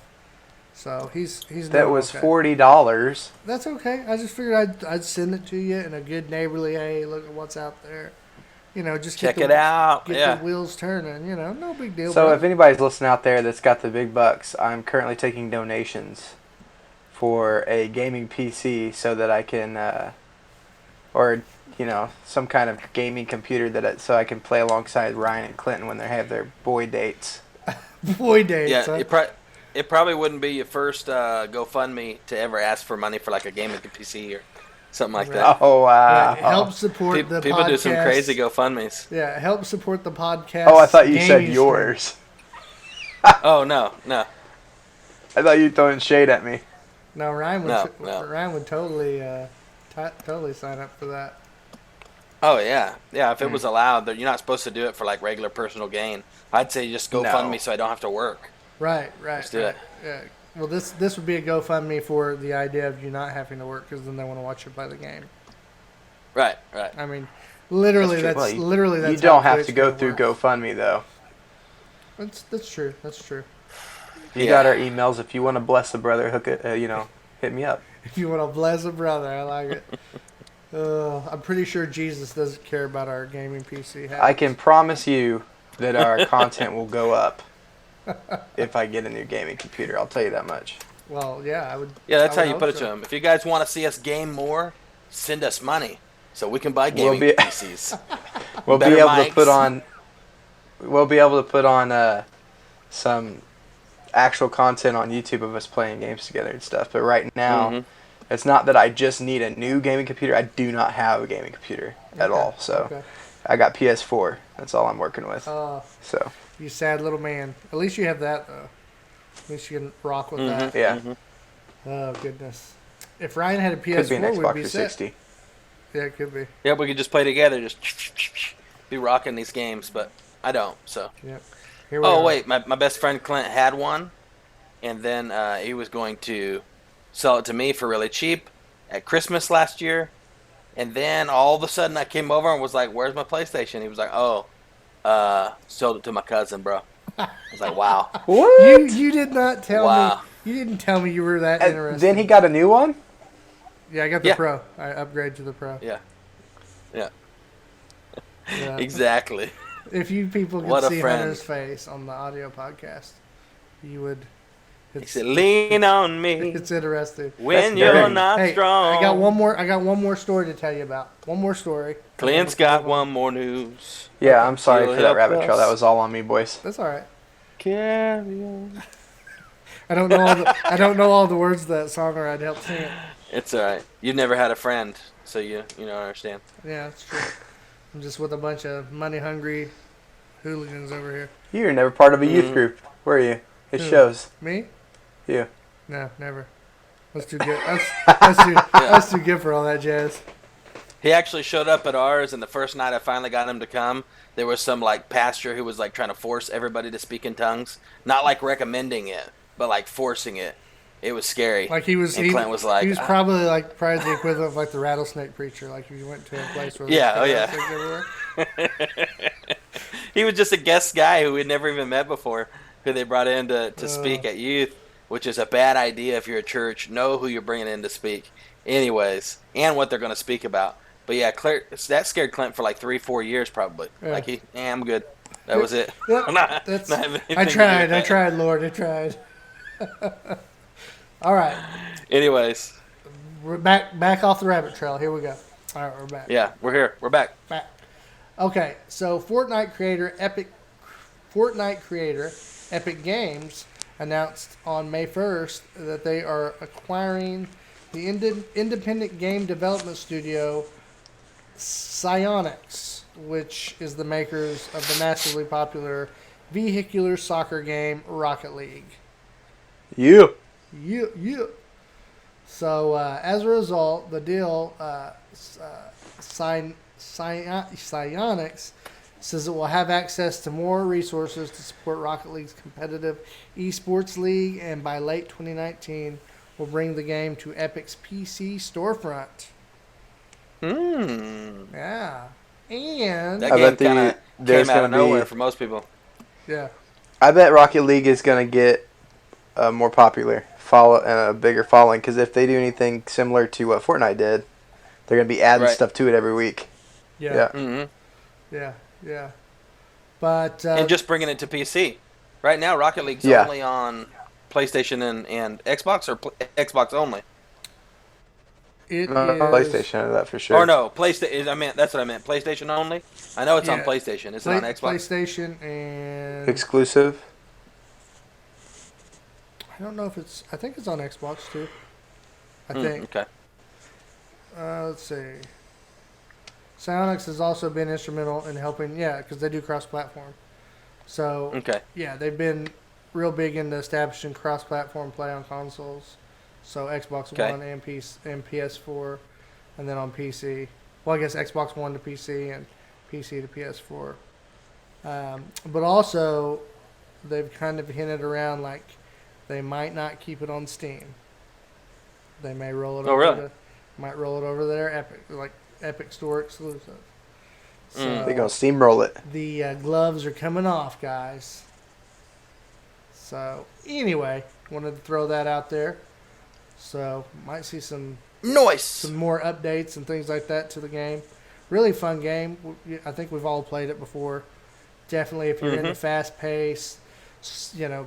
[SPEAKER 3] So he's
[SPEAKER 1] That
[SPEAKER 3] doing
[SPEAKER 1] was
[SPEAKER 3] okay.
[SPEAKER 1] $40.
[SPEAKER 3] That's okay. I just figured I'd send it to you in a good neighborly, hey, look at what's out there. Just
[SPEAKER 2] Check
[SPEAKER 3] get
[SPEAKER 2] it out.
[SPEAKER 3] Get
[SPEAKER 2] Yeah.
[SPEAKER 3] the wheels turning. No big deal.
[SPEAKER 1] So
[SPEAKER 3] bro.
[SPEAKER 1] if anybody's listening out there that's got the big bucks, I'm currently taking donations for a gaming PC so that I can, some kind of gaming computer so I can play alongside Ryan and Clinton when they have their boy dates.
[SPEAKER 3] boy dates.
[SPEAKER 2] Yeah,
[SPEAKER 3] huh?
[SPEAKER 2] it probably wouldn't be your first GoFundMe to ever ask for money for like a gaming PC or something like that.
[SPEAKER 1] Oh, wow.
[SPEAKER 3] Right, help support the
[SPEAKER 2] People
[SPEAKER 3] podcast.
[SPEAKER 2] do some crazy GoFundMes.
[SPEAKER 3] Yeah, help support the podcast.
[SPEAKER 1] Oh, I thought you said
[SPEAKER 3] gaming
[SPEAKER 1] yours.
[SPEAKER 2] Oh no.
[SPEAKER 1] I thought you were throwing shade at me.
[SPEAKER 3] stream. No, Ryan would.
[SPEAKER 2] No.
[SPEAKER 3] Ryan would totally, totally sign up for that.
[SPEAKER 2] Oh yeah. If it was allowed, you're not supposed to do it for like regular personal gain. I'd say just GoFundMe
[SPEAKER 1] No.
[SPEAKER 2] so I don't have to work.
[SPEAKER 3] Right.
[SPEAKER 2] Let's do it.
[SPEAKER 3] Yeah. Well, this would be a GoFundMe for the idea of you not having to work because then they want to watch you play the game.
[SPEAKER 2] Right.
[SPEAKER 3] I mean, literally,
[SPEAKER 1] That's
[SPEAKER 3] that's
[SPEAKER 1] true. Well,
[SPEAKER 3] literally that's
[SPEAKER 1] You don't
[SPEAKER 3] how
[SPEAKER 1] have
[SPEAKER 3] Twitch
[SPEAKER 1] to go
[SPEAKER 3] gonna
[SPEAKER 1] through
[SPEAKER 3] work.
[SPEAKER 1] GoFundMe though.
[SPEAKER 3] That's true. That's true.
[SPEAKER 1] You got our emails. If you want to bless a brother, hook it. Hit me up.
[SPEAKER 3] If you want to bless a brother, I like it. I'm pretty sure Jesus doesn't care about our gaming PC habits.
[SPEAKER 1] I can promise you that our content will go up if I get a new gaming computer. I'll tell you that much.
[SPEAKER 3] Well, yeah, I would.
[SPEAKER 2] Yeah, that's
[SPEAKER 3] I
[SPEAKER 2] how
[SPEAKER 3] would
[SPEAKER 2] you put
[SPEAKER 3] hope
[SPEAKER 2] it
[SPEAKER 3] so.
[SPEAKER 2] to them. If you guys want to see us game more, send us money so we can buy gaming PCs.
[SPEAKER 1] We'll be
[SPEAKER 2] Better
[SPEAKER 1] able
[SPEAKER 2] mics.
[SPEAKER 1] to put on. We'll be able to put on some actual content on YouTube of us playing games together and stuff. But right now, it's not that I just need a new gaming computer. I do not have a gaming computer at all. So I got PS4. That's all I'm working with. So
[SPEAKER 3] You sad little man. At least you have that, though. At least you can rock with that.
[SPEAKER 1] yeah,
[SPEAKER 3] Oh, goodness. If Ryan had a PS4,
[SPEAKER 1] could be an Xbox
[SPEAKER 3] we'd be
[SPEAKER 1] 360.
[SPEAKER 3] set. Yeah, it could be.
[SPEAKER 2] Yeah, we could just play together, just be rocking these games, but I don't, so.
[SPEAKER 3] Yep. Here we
[SPEAKER 2] Oh,
[SPEAKER 3] are.
[SPEAKER 2] wait, my best friend Clint had one, and then he was going to sell it to me for really cheap at Christmas last year, and then all of a sudden I came over and was like, where's my PlayStation? He was like, sold it to my cousin, bro. I was like, wow.
[SPEAKER 1] What?
[SPEAKER 3] You did not tell
[SPEAKER 2] Wow.
[SPEAKER 3] me. You didn't tell me you were that
[SPEAKER 1] And
[SPEAKER 3] interested.
[SPEAKER 1] then he got a new one?
[SPEAKER 3] Yeah, I got the
[SPEAKER 2] Yeah.
[SPEAKER 3] Pro. I upgraded to the Pro.
[SPEAKER 2] Yeah. Yeah,
[SPEAKER 3] Yeah.
[SPEAKER 2] exactly.
[SPEAKER 3] If you people
[SPEAKER 2] What
[SPEAKER 3] could
[SPEAKER 2] a
[SPEAKER 3] see
[SPEAKER 2] friend.
[SPEAKER 3] Hunter's face on the audio podcast, you would.
[SPEAKER 2] He said, lean on me
[SPEAKER 3] It's interesting.
[SPEAKER 2] when
[SPEAKER 1] That's
[SPEAKER 2] you're
[SPEAKER 1] dirty.
[SPEAKER 2] not
[SPEAKER 3] Hey,
[SPEAKER 2] strong.
[SPEAKER 3] I got one more story to tell you about. One more story.
[SPEAKER 2] Clint's got one more news.
[SPEAKER 1] Yeah, I'm sorry
[SPEAKER 2] He'll
[SPEAKER 1] for that
[SPEAKER 2] help
[SPEAKER 1] rabbit trail.
[SPEAKER 2] us.
[SPEAKER 1] That was all on me, boys.
[SPEAKER 3] That's all right.
[SPEAKER 2] Carry on.
[SPEAKER 3] I don't know all the words of that song, or I'd help sing it.
[SPEAKER 2] It's all right. You've never had a friend, so you don't understand.
[SPEAKER 3] Yeah, that's true. I'm just with a bunch of money hungry hooligans over here.
[SPEAKER 1] You were never part of a youth group, were you? It
[SPEAKER 3] Who?
[SPEAKER 1] shows.
[SPEAKER 3] Me?
[SPEAKER 1] You.
[SPEAKER 3] No, never. That's too good. That's too good for all that jazz.
[SPEAKER 2] He actually showed up at ours, and the first night I finally got him to come, there was some like pastor who was like trying to force everybody to speak in tongues, not like recommending it, but like forcing it. It was scary.
[SPEAKER 3] Like he was.
[SPEAKER 2] And Clint was like,
[SPEAKER 3] he was probably the equivalent of like the rattlesnake preacher. Like if you went to a place where
[SPEAKER 2] Yeah,
[SPEAKER 3] there's
[SPEAKER 2] oh, yeah.
[SPEAKER 3] rattlesnakes everywhere.
[SPEAKER 2] He was just a guest guy who we'd never even met before, who they brought in to speak at youth, which is a bad idea if you're a church. Know who you're bringing in to speak, anyways, and what they're going to speak about. But yeah, that scared Clint for like 3-4 years probably.
[SPEAKER 3] Yeah.
[SPEAKER 2] Like I'm good. That was it.
[SPEAKER 3] Yep,
[SPEAKER 2] Not
[SPEAKER 3] that's-
[SPEAKER 2] having anything
[SPEAKER 3] I
[SPEAKER 2] to do
[SPEAKER 3] tried,
[SPEAKER 2] with that.
[SPEAKER 3] Lord, I tried. All right,
[SPEAKER 2] Anyways,
[SPEAKER 3] we're back off the rabbit trail. Here we go. All right, we're back.
[SPEAKER 2] yeah, we're here. We're back.
[SPEAKER 3] Back. Okay, so Fortnite creator Epic Games announced on May 1st that they are acquiring the independent game development studio Psyonix, which is the makers of the massively popular vehicular soccer game Rocket League.
[SPEAKER 1] You.
[SPEAKER 3] Yeah. So as a result, the deal, Psyonix says it will have access to more resources to support Rocket League's competitive esports league, and by late 2019 will bring the game to Epic's PC storefront. Yeah. And
[SPEAKER 2] That
[SPEAKER 1] I
[SPEAKER 2] game
[SPEAKER 1] bet
[SPEAKER 2] kind of
[SPEAKER 1] there's
[SPEAKER 2] came out of
[SPEAKER 1] gonna be-
[SPEAKER 2] nowhere for most people.
[SPEAKER 3] yeah.
[SPEAKER 1] I bet Rocket League is going to get more popular, a bigger following, because if they do anything similar to what Fortnite did, they're going to be adding
[SPEAKER 2] Right.
[SPEAKER 1] stuff to it every week.
[SPEAKER 3] Yeah.
[SPEAKER 2] Mm-hmm.
[SPEAKER 3] Yeah. But
[SPEAKER 2] And just bringing it to PC. Right now, Rocket League's
[SPEAKER 1] Yeah.
[SPEAKER 2] only on PlayStation and Xbox, or Xbox only.
[SPEAKER 3] it is
[SPEAKER 1] PlayStation, I know that for sure.
[SPEAKER 2] Or no, PlayStation. That's what I meant. PlayStation only. I know it's on
[SPEAKER 3] Yeah.
[SPEAKER 2] PlayStation. Is it on Xbox?
[SPEAKER 3] PlayStation and
[SPEAKER 1] Exclusive.
[SPEAKER 3] I don't know if it's. I think it's on Xbox too. I think.
[SPEAKER 2] Okay.
[SPEAKER 3] Let's see. Psyonix has also been instrumental in helping, because they do cross-platform. So,
[SPEAKER 2] Okay.
[SPEAKER 3] they've been real big into establishing cross-platform play on consoles. So Xbox
[SPEAKER 2] Okay.
[SPEAKER 3] One and PS4, and then on PC. Well, I guess Xbox One to PC and PC to PS4. But also, they've kind of hinted around like they might not keep it on Steam. They may roll it.
[SPEAKER 2] Oh, really?
[SPEAKER 3] Might roll it over to their Epic Store exclusive. So
[SPEAKER 1] They're going to steamroll it.
[SPEAKER 3] the gloves are coming off, guys. So anyway, wanted to throw that out there. So might see some
[SPEAKER 2] Nice.
[SPEAKER 3] more updates and things like that to the game. Really fun game. I think we've all played it before. Definitely, if you're into fast pace,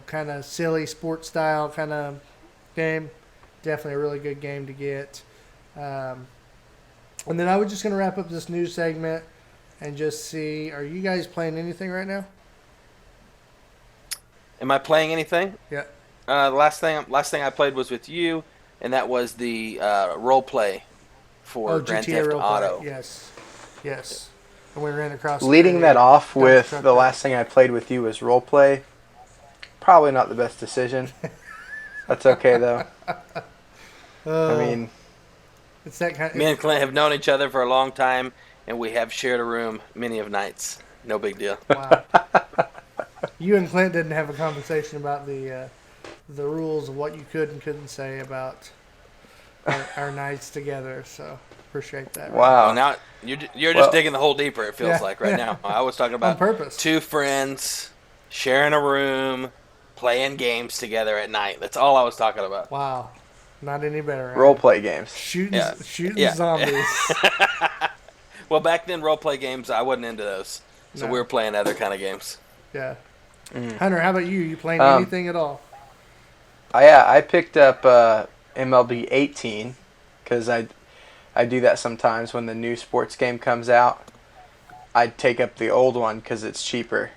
[SPEAKER 3] kind of silly sports style kind of game, definitely a really good game to get. And then I was just going to wrap up this news segment and just see, are you guys playing anything right now?
[SPEAKER 2] Am I playing anything?
[SPEAKER 3] Yeah.
[SPEAKER 2] The last thing I played was with you, and that was the role play for Grand
[SPEAKER 3] GTA
[SPEAKER 2] Theft
[SPEAKER 3] Roleplay.
[SPEAKER 2] Auto.
[SPEAKER 3] Yes. And we ran across.
[SPEAKER 1] Leading that off
[SPEAKER 3] dump
[SPEAKER 1] with
[SPEAKER 3] truck
[SPEAKER 1] the last thing I played with you was roleplay. Probably not the best decision. That's okay though. I mean,
[SPEAKER 3] it's that kind.
[SPEAKER 2] Me and Clint have known each other for a long time, and we have shared a room many of nights. No big deal.
[SPEAKER 3] Wow. You and Clint didn't have a conversation about the rules of what you could and couldn't say about our nights together. So appreciate that.
[SPEAKER 1] wow.
[SPEAKER 2] Well, now you're just digging the hole deeper. It feels
[SPEAKER 3] Yeah.
[SPEAKER 2] like right now. I was talking about
[SPEAKER 3] On purpose.
[SPEAKER 2] two friends sharing a room, playing games together at night. That's all I was talking about.
[SPEAKER 3] Wow. Not any better.
[SPEAKER 1] Roleplay games.
[SPEAKER 3] Shooting
[SPEAKER 2] Yeah.
[SPEAKER 3] zombies.
[SPEAKER 2] Well, back then, role play games, I wasn't into those, so
[SPEAKER 3] No.
[SPEAKER 2] we were playing other kind of games.
[SPEAKER 3] Yeah. Hunter, how about you? You playing
[SPEAKER 1] Um,
[SPEAKER 3] anything at all?
[SPEAKER 1] I picked up MLB 18 because I do that sometimes when the new sports game comes out. I'd take up the old one because it's cheaper.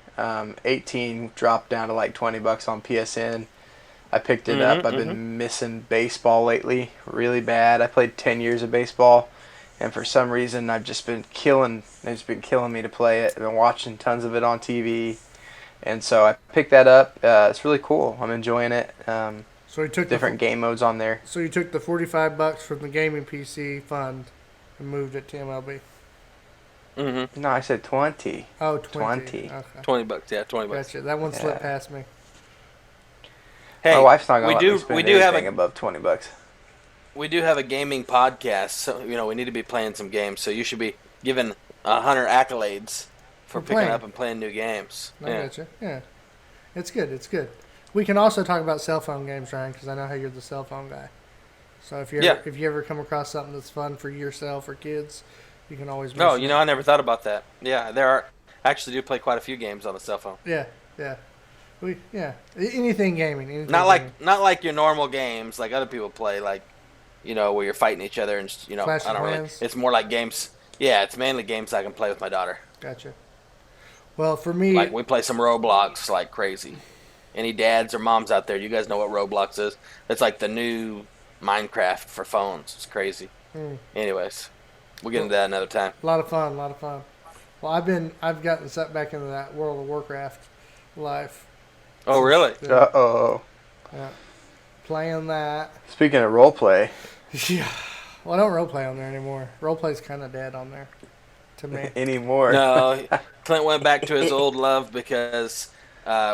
[SPEAKER 1] 18 dropped down to like $20 on PSN. I picked it up. I've been missing baseball lately, really bad. I played 10 years of baseball, and for some reason I've just been killing. It's been killing me to play it. I've been watching tons of it on TV, and so I picked that up. It's really cool. I'm enjoying it.
[SPEAKER 3] So you took
[SPEAKER 1] Different game modes on there.
[SPEAKER 3] So you took the $45 from the gaming PC fund and moved it to MLB.
[SPEAKER 1] No, I said 20.
[SPEAKER 3] Oh, 20.
[SPEAKER 1] 20.
[SPEAKER 3] Okay.
[SPEAKER 2] $20, yeah, $20.
[SPEAKER 3] Gotcha. That one slipped
[SPEAKER 1] Yeah.
[SPEAKER 3] past me.
[SPEAKER 2] Hey,
[SPEAKER 1] My wife's not gonna
[SPEAKER 2] we
[SPEAKER 1] let
[SPEAKER 2] do
[SPEAKER 1] me spend
[SPEAKER 2] we do have
[SPEAKER 1] anything
[SPEAKER 2] a
[SPEAKER 1] above $20.
[SPEAKER 2] we do have a gaming podcast, so we need to be playing some games. So you should be giving Hunter accolades for picking
[SPEAKER 3] playing.
[SPEAKER 2] up and playing new games.
[SPEAKER 3] I gotcha. Yeah. It's good. It's good. We can also talk about cell phone games, Ryan, because I know how you're the cell phone guy. So if you ever come across something that's fun for yourself or kids, you can always.
[SPEAKER 2] No,
[SPEAKER 3] mention it.
[SPEAKER 2] I never thought about that. Yeah, I actually do play quite a few games on the cell phone.
[SPEAKER 3] Yeah. Anything gaming. Anything
[SPEAKER 2] Not
[SPEAKER 3] gaming.
[SPEAKER 2] like your normal games like other people play, like where you're fighting each other and
[SPEAKER 3] Clash
[SPEAKER 2] I
[SPEAKER 3] of
[SPEAKER 2] don't really.
[SPEAKER 3] Clans?
[SPEAKER 2] It's more like games. Yeah, it's mainly games I can play with my daughter.
[SPEAKER 3] Gotcha. Well, for me,
[SPEAKER 2] Like we play some Roblox like crazy. Any dads or moms out there, you guys know what Roblox is? It's like the new Minecraft for phones. It's crazy. Anyways, we'll get into that another time.
[SPEAKER 3] a lot of fun. Well, I've gotten sucked back into that World of Warcraft life.
[SPEAKER 2] Oh, really?
[SPEAKER 3] Yeah.
[SPEAKER 1] Uh-oh.
[SPEAKER 3] Yeah. Playing that.
[SPEAKER 1] Speaking of roleplay,
[SPEAKER 3] Yeah. Well, I don't roleplay on there anymore. Roleplay's kind of dead on there to me.
[SPEAKER 1] anymore.
[SPEAKER 2] No, Clint went back to his old love because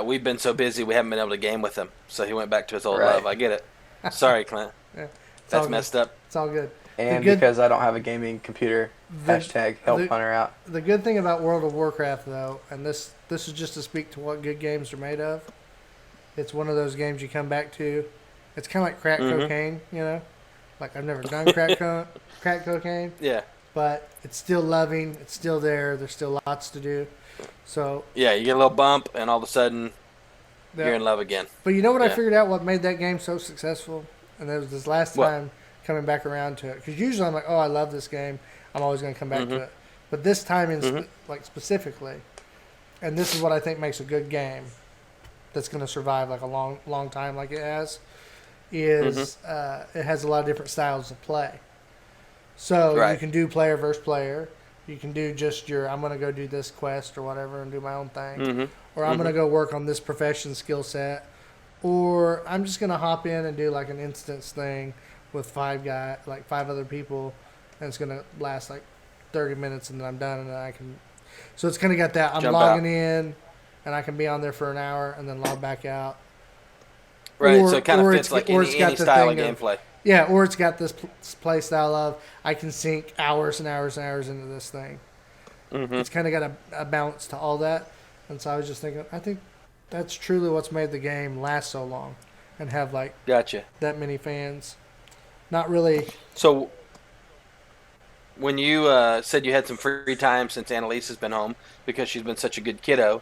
[SPEAKER 2] we've been so busy we haven't been able to game with him. So he went back to his old
[SPEAKER 1] Right.
[SPEAKER 2] love. I get it. Sorry, Clint.
[SPEAKER 3] Yeah. It's
[SPEAKER 2] That's
[SPEAKER 3] all good.
[SPEAKER 2] messed up.
[SPEAKER 3] It's all good.
[SPEAKER 1] And
[SPEAKER 3] The good-
[SPEAKER 1] because I don't have a gaming computer, hashtag help
[SPEAKER 3] the-
[SPEAKER 1] Hunter out.
[SPEAKER 3] The good thing about World of Warcraft, though, and this is just to speak to what good games are made of, it's one of those games you come back to. It's kind of like crack cocaine, Like, I've never done crack cocaine,
[SPEAKER 2] Yeah.
[SPEAKER 3] but it's still loving. It's still there. There's still lots to do. So,
[SPEAKER 2] Yeah, you get a little bump and all of a sudden
[SPEAKER 3] yeah.
[SPEAKER 2] you're in love again.
[SPEAKER 3] But you know what I
[SPEAKER 2] Yeah.
[SPEAKER 3] figured out what made that game so successful? And it was this last
[SPEAKER 2] What?
[SPEAKER 3] time coming back around to it. Because usually I'm like, oh, I love this game. I'm always going to come back to it. But this time, specifically, and this is what I think makes a good game that's going to survive like a long time like it has, is it has a lot of different styles of play. So you
[SPEAKER 2] Right.
[SPEAKER 3] can do player versus player. You can do just I'm going to go do this quest or whatever and do my own thing. Or I'm going to go work on this profession skill set. Or I'm just going to hop in and do like an instance thing with five other people. And it's going to last like 30 minutes and then I'm done and then I can. So it's kind of got that. I'm
[SPEAKER 2] Jump
[SPEAKER 3] logging
[SPEAKER 2] out.
[SPEAKER 3] in and I can be on there for an hour and then log back out.
[SPEAKER 2] Right,
[SPEAKER 3] Or-
[SPEAKER 2] so it kind of
[SPEAKER 3] or
[SPEAKER 2] fits
[SPEAKER 3] it's-
[SPEAKER 2] like
[SPEAKER 3] or it's got
[SPEAKER 2] any
[SPEAKER 3] the
[SPEAKER 2] style of
[SPEAKER 3] thing of-
[SPEAKER 2] gameplay.
[SPEAKER 3] Yeah, or it's got this play style of I can sink hours and hours and hours into this thing. It's kind of got a balance to all that. And so I was just thinking, I think That's truly what's made the game last so long and have like
[SPEAKER 2] Gotcha.
[SPEAKER 3] that many fans. Not really.
[SPEAKER 2] So, when you said you had some free time since Annalise has been home because she's been such a good kiddo,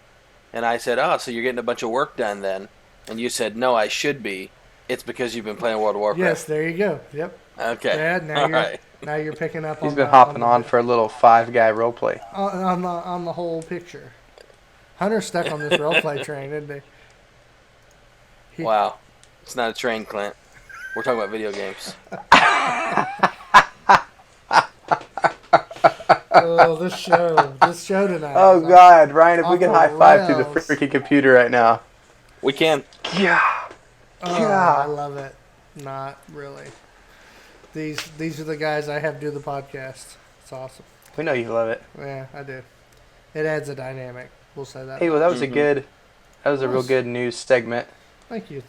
[SPEAKER 2] and I said, "Oh, so you're getting a bunch of work done then?" And you said, "No, I should be. It's because you've been playing World of Warcraft."
[SPEAKER 3] Yes, there you go. Yep.
[SPEAKER 2] Okay.
[SPEAKER 3] Yeah, now
[SPEAKER 2] All
[SPEAKER 3] you're
[SPEAKER 2] right.
[SPEAKER 3] now you're picking up.
[SPEAKER 1] He's
[SPEAKER 3] on
[SPEAKER 1] been
[SPEAKER 3] the,
[SPEAKER 1] hopping
[SPEAKER 3] on,
[SPEAKER 1] on
[SPEAKER 3] the,
[SPEAKER 1] for a little 5-guy roleplay.
[SPEAKER 3] on the whole picture. Hunter's stuck on this roleplay train, isn't he?
[SPEAKER 2] Wow. It's not a train, Clint. We're talking about video games.
[SPEAKER 3] Oh, this show tonight.
[SPEAKER 1] Oh God, Ryan! If we can
[SPEAKER 3] off
[SPEAKER 1] high
[SPEAKER 3] the
[SPEAKER 1] five through the
[SPEAKER 3] rails.
[SPEAKER 1] freaking computer right now.
[SPEAKER 2] We can.
[SPEAKER 1] Yeah.
[SPEAKER 3] Oh,
[SPEAKER 1] Yeah.
[SPEAKER 3] I love it. Not really. These are the guys I have do the podcast. It's awesome.
[SPEAKER 1] We know you love it.
[SPEAKER 3] Yeah, I do. It adds a dynamic. We'll say that.
[SPEAKER 1] Hey, well, that was a real good news segment.
[SPEAKER 3] Thank you.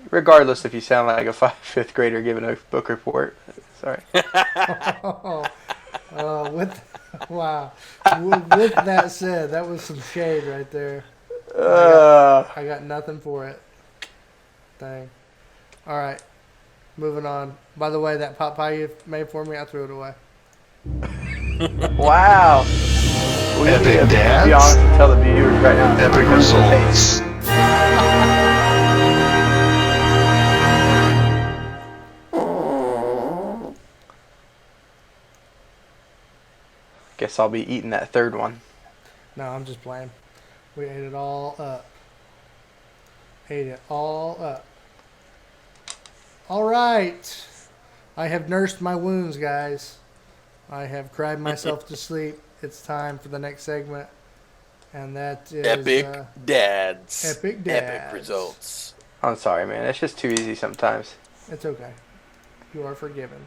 [SPEAKER 1] Regardless if you sound like a fifth grader giving a book report. Sorry.
[SPEAKER 3] Wow. With that said, that was some shade right there. I got nothing for it. Dang. All right. Moving on. By the way, that pot pie you made for me, I threw it away.
[SPEAKER 1] Wow.
[SPEAKER 4] Epic
[SPEAKER 1] Be
[SPEAKER 4] dads.
[SPEAKER 1] honest and tell the viewers right now.
[SPEAKER 4] Epic results.
[SPEAKER 1] Guess I'll be eating that third one.
[SPEAKER 3] No, I'm just playing. We ate it all up. Ate it all up. All right. I have nursed my wounds, guys. I have cried myself to sleep. It's time for the next segment. And that is...
[SPEAKER 2] Epic dads.
[SPEAKER 3] Epic dads.
[SPEAKER 2] Epic results.
[SPEAKER 1] I'm sorry, man. It's just too easy sometimes.
[SPEAKER 3] It's okay. You are forgiven.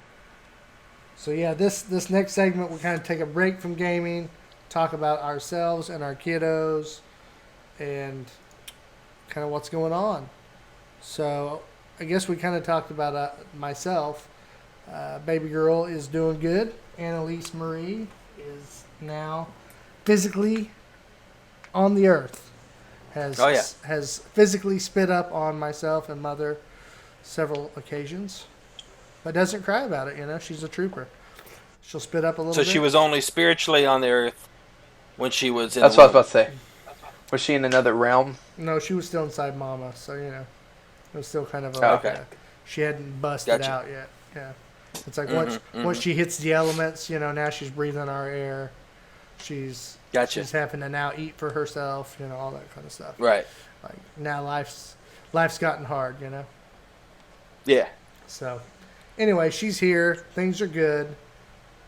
[SPEAKER 3] So yeah, this next segment, we'll kind of take a break from gaming, talk about ourselves and our kiddos, and kind of what's going on. So I guess we kind of talked about myself. Baby girl is doing good. Annalise Marie is now physically on the earth. Has physically spit up on myself and mother several occasions. But doesn't cry about it, you know. She's a trooper. She'll spit up a little bit.
[SPEAKER 2] So she was only spiritually on the earth when she was in
[SPEAKER 1] That's
[SPEAKER 2] the
[SPEAKER 1] what I was
[SPEAKER 2] womb.
[SPEAKER 1] about to say. Was she in another realm?
[SPEAKER 3] No, she was still inside Mama, so you know, it was still kind of
[SPEAKER 2] Okay.
[SPEAKER 3] she hadn't busted
[SPEAKER 2] Gotcha.
[SPEAKER 3] out yet. Yeah, it's like once she hits the elements, you know, now she's breathing our air. She's having to now eat for herself, you know, all that kind of stuff.
[SPEAKER 2] Right.
[SPEAKER 3] Like now life's gotten hard, you know.
[SPEAKER 2] Yeah.
[SPEAKER 3] So, anyway, she's here. Things are good.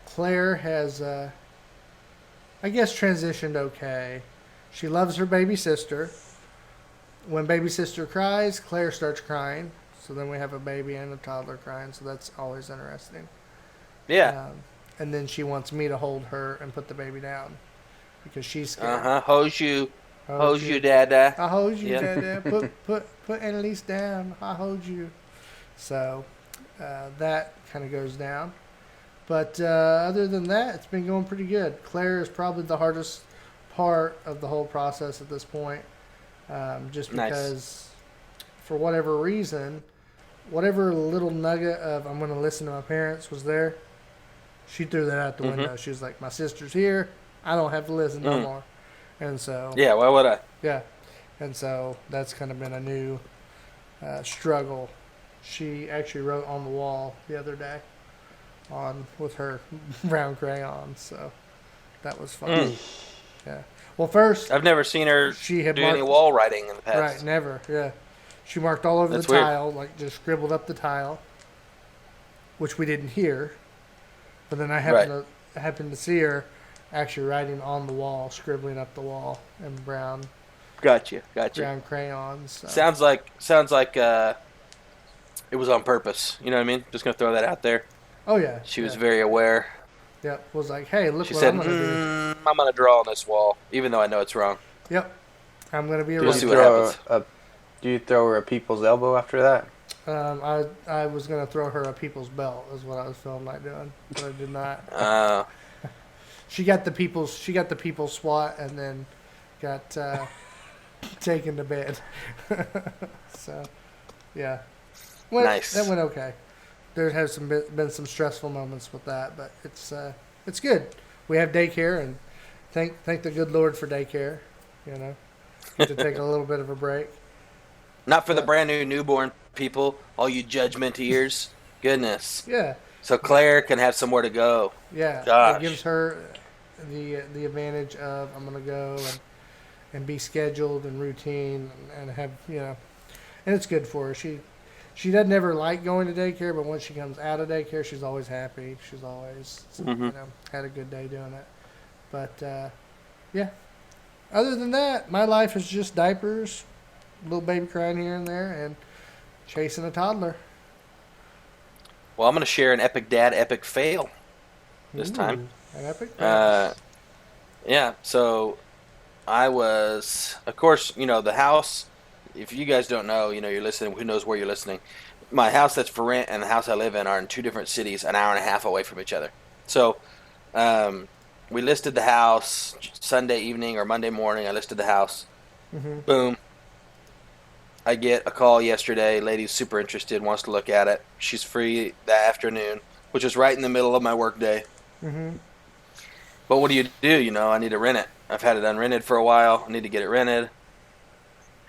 [SPEAKER 3] Claire has, I guess, transitioned okay. She loves her baby sister. When baby sister cries, Claire starts crying. So then we have a baby and a toddler crying. So that's always interesting.
[SPEAKER 2] Yeah.
[SPEAKER 3] And then she wants me to hold her and put the baby down because she's scared.
[SPEAKER 2] Hose you, dada.
[SPEAKER 3] I hold you,
[SPEAKER 2] Yeah.
[SPEAKER 3] Dada. Put Annalise down. I hold you. So that kind of goes down. But other than that, it's been going pretty good. Claire is probably the hardest part of the whole process at this point. Just because, for whatever reason, whatever little nugget of I'm going to listen to my parents was there, she threw that out the window. She was like, my sister's here. I don't have to listen no more. And so...
[SPEAKER 2] Yeah, why would I?
[SPEAKER 3] Yeah. And so that's kind of been a new struggle. She actually wrote on the wall the other day with her brown crayons, so that was fun. Yeah. Well, first
[SPEAKER 2] I've never seen her
[SPEAKER 3] she had
[SPEAKER 2] do any wall writing in the past.
[SPEAKER 3] Right, never. Yeah. She marked all over
[SPEAKER 2] That's
[SPEAKER 3] the
[SPEAKER 2] weird.
[SPEAKER 3] tile, like just scribbled up the tile, which we didn't hear. But then I happened to see her actually writing on the wall, scribbling up the wall in brown
[SPEAKER 2] Gotcha.
[SPEAKER 3] brown crayons. So.
[SPEAKER 2] Sounds like it was on purpose. You know what I mean? Just gonna throw that out there.
[SPEAKER 3] Oh yeah.
[SPEAKER 2] She was very aware.
[SPEAKER 3] Yep. Was like, hey, look
[SPEAKER 2] She
[SPEAKER 3] what
[SPEAKER 2] said,
[SPEAKER 3] I'm gonna do.
[SPEAKER 2] I'm gonna draw on this wall, even though I know it's wrong.
[SPEAKER 3] Yep. I'm gonna be a
[SPEAKER 2] We'll
[SPEAKER 3] writer.
[SPEAKER 2] see what happens.
[SPEAKER 1] Do you throw her a people's elbow after that?
[SPEAKER 3] I was gonna throw her a people's belt, is what I was feeling like doing, but I did not. She got the people's SWAT, and then got taken to bed. So, yeah.
[SPEAKER 2] Nice.
[SPEAKER 3] That went okay. There has been some stressful moments with that, but it's good. We have daycare, and thank the good Lord for daycare. You know, get to take a little bit of a break.
[SPEAKER 2] Not for the brand new newborn people, all you judgmenteers. Goodness.
[SPEAKER 3] Yeah.
[SPEAKER 2] So Claire can have somewhere to go.
[SPEAKER 3] Yeah.
[SPEAKER 2] Gosh.
[SPEAKER 3] It gives her the advantage of I'm gonna go and be scheduled and routine and have and it's good for her. She doesn't ever like going to daycare, but once she comes out of daycare, she's always happy. She's always had a good day doing it. But yeah. Other than that, my life is just diapers, little baby crying here and there, and chasing a toddler.
[SPEAKER 2] Well, I'm going to share an epic dad, epic fail this time.
[SPEAKER 3] An epic fail.
[SPEAKER 2] Yeah, so I was, of course, the house, if you guys don't know, you're listening, who knows where you're listening. My house that's for rent and the house I live in are in two different cities, an hour and a half away from each other. So we listed the house Sunday evening or Monday morning. I listed the house.
[SPEAKER 3] Mm-hmm.
[SPEAKER 2] Boom. I get a call yesterday. Lady's super interested, wants to look at it. She's free that afternoon, which is right in the middle of my work day.
[SPEAKER 3] Mm-hmm.
[SPEAKER 2] But what do? I need to rent it. I've had it unrented for a while. I need to get it rented.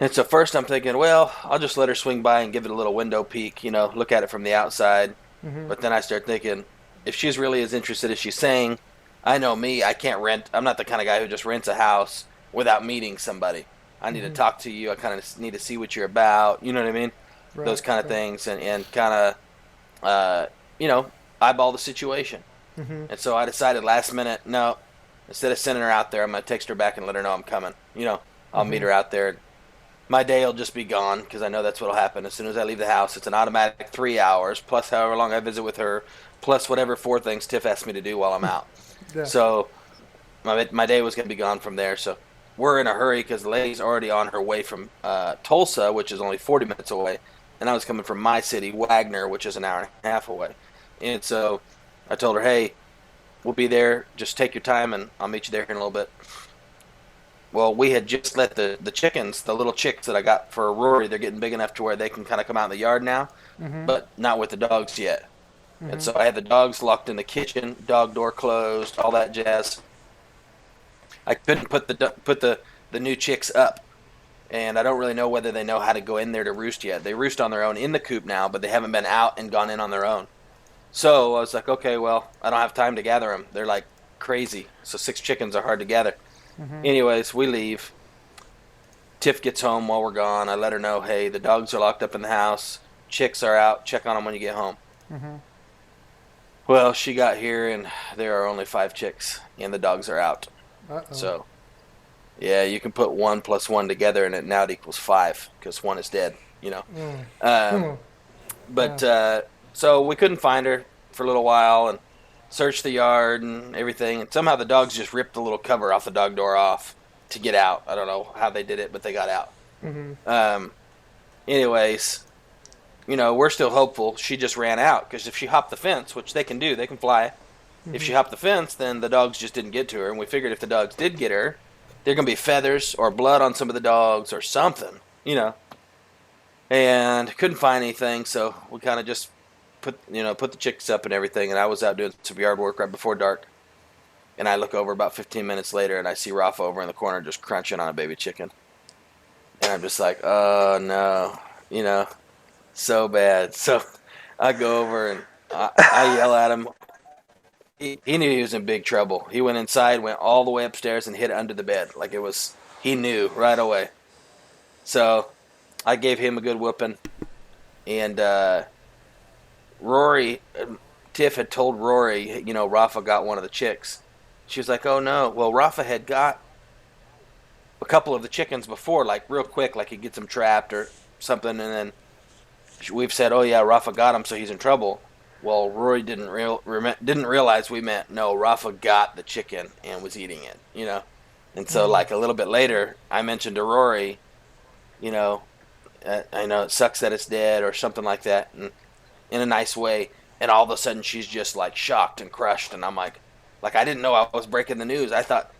[SPEAKER 2] And so first I'm thinking, well, I'll just let her swing by and give it a little window peek, look at it from the outside.
[SPEAKER 3] Mm-hmm.
[SPEAKER 2] But then I start thinking, if she's really as interested as she's saying, I know me, I can't rent. I'm not the kind of guy who just rents a house without meeting somebody. I need to talk to you. I kind of need to see what you're about. You know what I mean?
[SPEAKER 3] Right,
[SPEAKER 2] those kind of things, and kind of, eyeball the situation.
[SPEAKER 3] Mm-hmm.
[SPEAKER 2] And so I decided last minute, no, instead of sending her out there, I'm going to text her back and let her know I'm coming. I'll meet her out there. My day will just be gone because I know that's what will happen. As soon as I leave the house, it's an automatic 3 hours, plus however long I visit with her, plus whatever 4 things Tiff asks me to do while I'm out.
[SPEAKER 3] Yeah.
[SPEAKER 2] So my day was going to be gone from there. So we're in a hurry because the lady's already on her way from Tulsa, which is only 40 minutes away. And I was coming from my city, Wagner, which is an hour and a half away. And so I told her, hey, we'll be there. Just take your time, and I'll meet you there in a little bit. Well, we had just let the chickens, the little chicks that I got for Rory, they're getting big enough to where they can kind of come out in the yard now, but not with the dogs yet. Mm-hmm. And so I had the dogs locked in the kitchen, dog door closed, all that jazz. I couldn't put the new chicks up, and I don't really know whether they know how to go in there to roost yet. They roost on their own in the coop now, but they haven't been out and gone in on their own. So I was like, okay, well, I don't have time to gather them. They're like crazy, so 6 chickens are hard to gather. Mm-hmm. Anyways, we leave. Tiff gets home while we're gone. I let her know, hey, the dogs are locked up in the house. Chicks are out. Check on them when you get home.
[SPEAKER 3] Mm-hmm.
[SPEAKER 2] Well, she got here, and there are only 5 chicks, and the dogs are out.
[SPEAKER 3] Uh-oh.
[SPEAKER 2] So, yeah, you can put 1 + 1 together, and now it equals 5, because 1 is dead, But, so we couldn't find her for a little while, and searched the yard and everything, and somehow the dogs just ripped the little cover off the dog door off to get out. I don't know how they did it, but they got out.
[SPEAKER 3] Mm-hmm.
[SPEAKER 2] Anyways, we're still hopeful. She just ran out, because if she hopped the fence, which they can do, they can fly. Mm-hmm. If she hopped the fence, then the dogs just didn't get to her, and we figured if the dogs did get her, there's going to be feathers or blood on some of the dogs or something, and couldn't find anything, so we kind of just put the chicks up and everything, and I was out doing some yard work right before dark, and I look over about 15 minutes later, and I see Rafa over in the corner just crunching on a baby chicken, and I'm just like, oh no, so bad. So I go over and I yell at him. He knew he was in big trouble. He went inside, went all the way upstairs, and hid under the bed. Like he knew right away. So I gave him a good whooping, and Tiff had told Rory, Rafa got one of the chicks. She was like, oh no. Well, Rafa had got a couple of the chickens before, like real quick, like he gets them trapped or something, and then we've said, oh yeah, Rafa got him, so he's in trouble. Well, Rory didn't realize we meant, no, Rafa got the chicken and was eating it, And so like a little bit later, I mentioned to Rory, I know it sucks that it's dead or something like that, and in a nice way, and all of a sudden she's just like shocked and crushed, and I'm like I didn't know I was breaking the news. I thought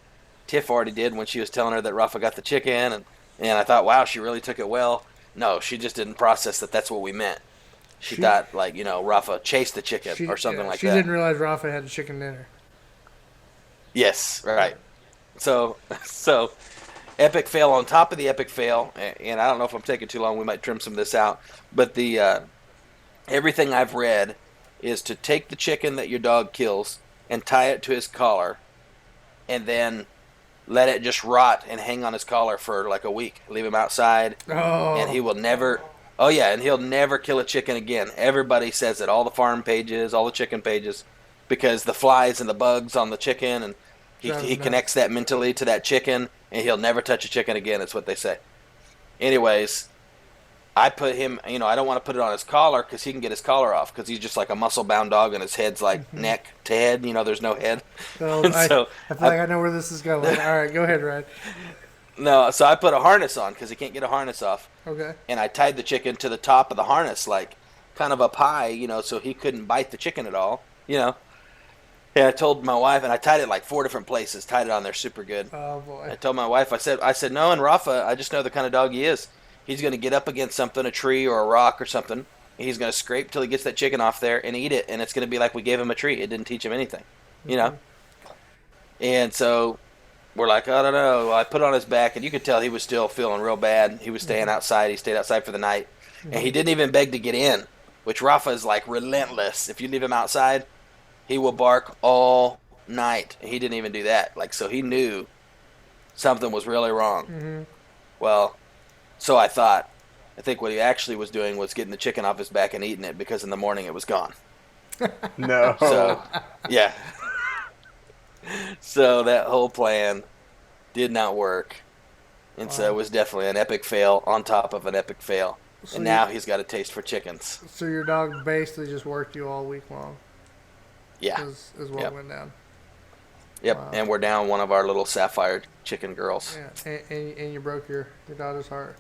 [SPEAKER 2] Tiff already did when she was telling her that Rafa got the chicken, and And I thought, wow, she really took it well. No, she just didn't process that that's what we meant. She thought, like, Rafa chased the chicken or something like that.
[SPEAKER 3] She didn't realize Rafa had a chicken dinner.
[SPEAKER 2] Yes, right. So epic fail on top of the epic fail, and I don't know if I'm taking too long. We might trim some of this out. But the everything I've read is to take the chicken that your dog kills and tie it to his collar, and then let it just rot and hang on his collar for like a week. Leave him outside, and he will never. Oh yeah, and he'll never kill a chicken again. Everybody says it. All the farm pages, all the chicken pages, because the flies and the bugs on the chicken, and he connects that mentally to that chicken, and he'll never touch a chicken again. That's what they say. Anyways, I put him. I don't want to put it on his collar because he can get his collar off because he's just like a muscle-bound dog, and his head's like neck to head. There's no head.
[SPEAKER 3] So I feel like I know where this is going. All right, go ahead, Ryan.
[SPEAKER 2] No, so I put a harness on because he can't get a harness off.
[SPEAKER 3] Okay.
[SPEAKER 2] And I tied the chicken to the top of the harness, like kind of up high, so he couldn't bite the chicken at all, And I told my wife, and I tied it like 4 different places, tied it on there super good.
[SPEAKER 3] Oh boy.
[SPEAKER 2] I told my wife, I said, no, and Rafa, I just know the kind of dog he is. He's going to get up against something, a tree or a rock or something, and he's going to scrape till he gets that chicken off there and eat it, and it's going to be like we gave him a treat. It didn't teach him anything, And so we're like, I don't know. Well, I put it on his back, and you could tell he was still feeling real bad. He was staying outside. He stayed outside for the night, and he didn't even beg to get in, which Rafa is like relentless. If you leave him outside, he will bark all night. He didn't even do that. So he knew something was really wrong.
[SPEAKER 3] Mm-hmm.
[SPEAKER 2] Well, so I think what he actually was doing was getting the chicken off his back and eating it because in the morning it was gone.
[SPEAKER 1] No.
[SPEAKER 2] So, yeah. So that whole plan did not work. And so it was definitely an epic fail on top of an epic fail.
[SPEAKER 3] So
[SPEAKER 2] and now he's got a taste for chickens.
[SPEAKER 3] So your dog basically just worked you all week long.
[SPEAKER 2] Yeah.
[SPEAKER 3] Is what went down.
[SPEAKER 2] Yep.
[SPEAKER 3] Wow.
[SPEAKER 2] And we're down one of our little sapphire chicken girls.
[SPEAKER 3] Yeah. And you broke your daughter's heart.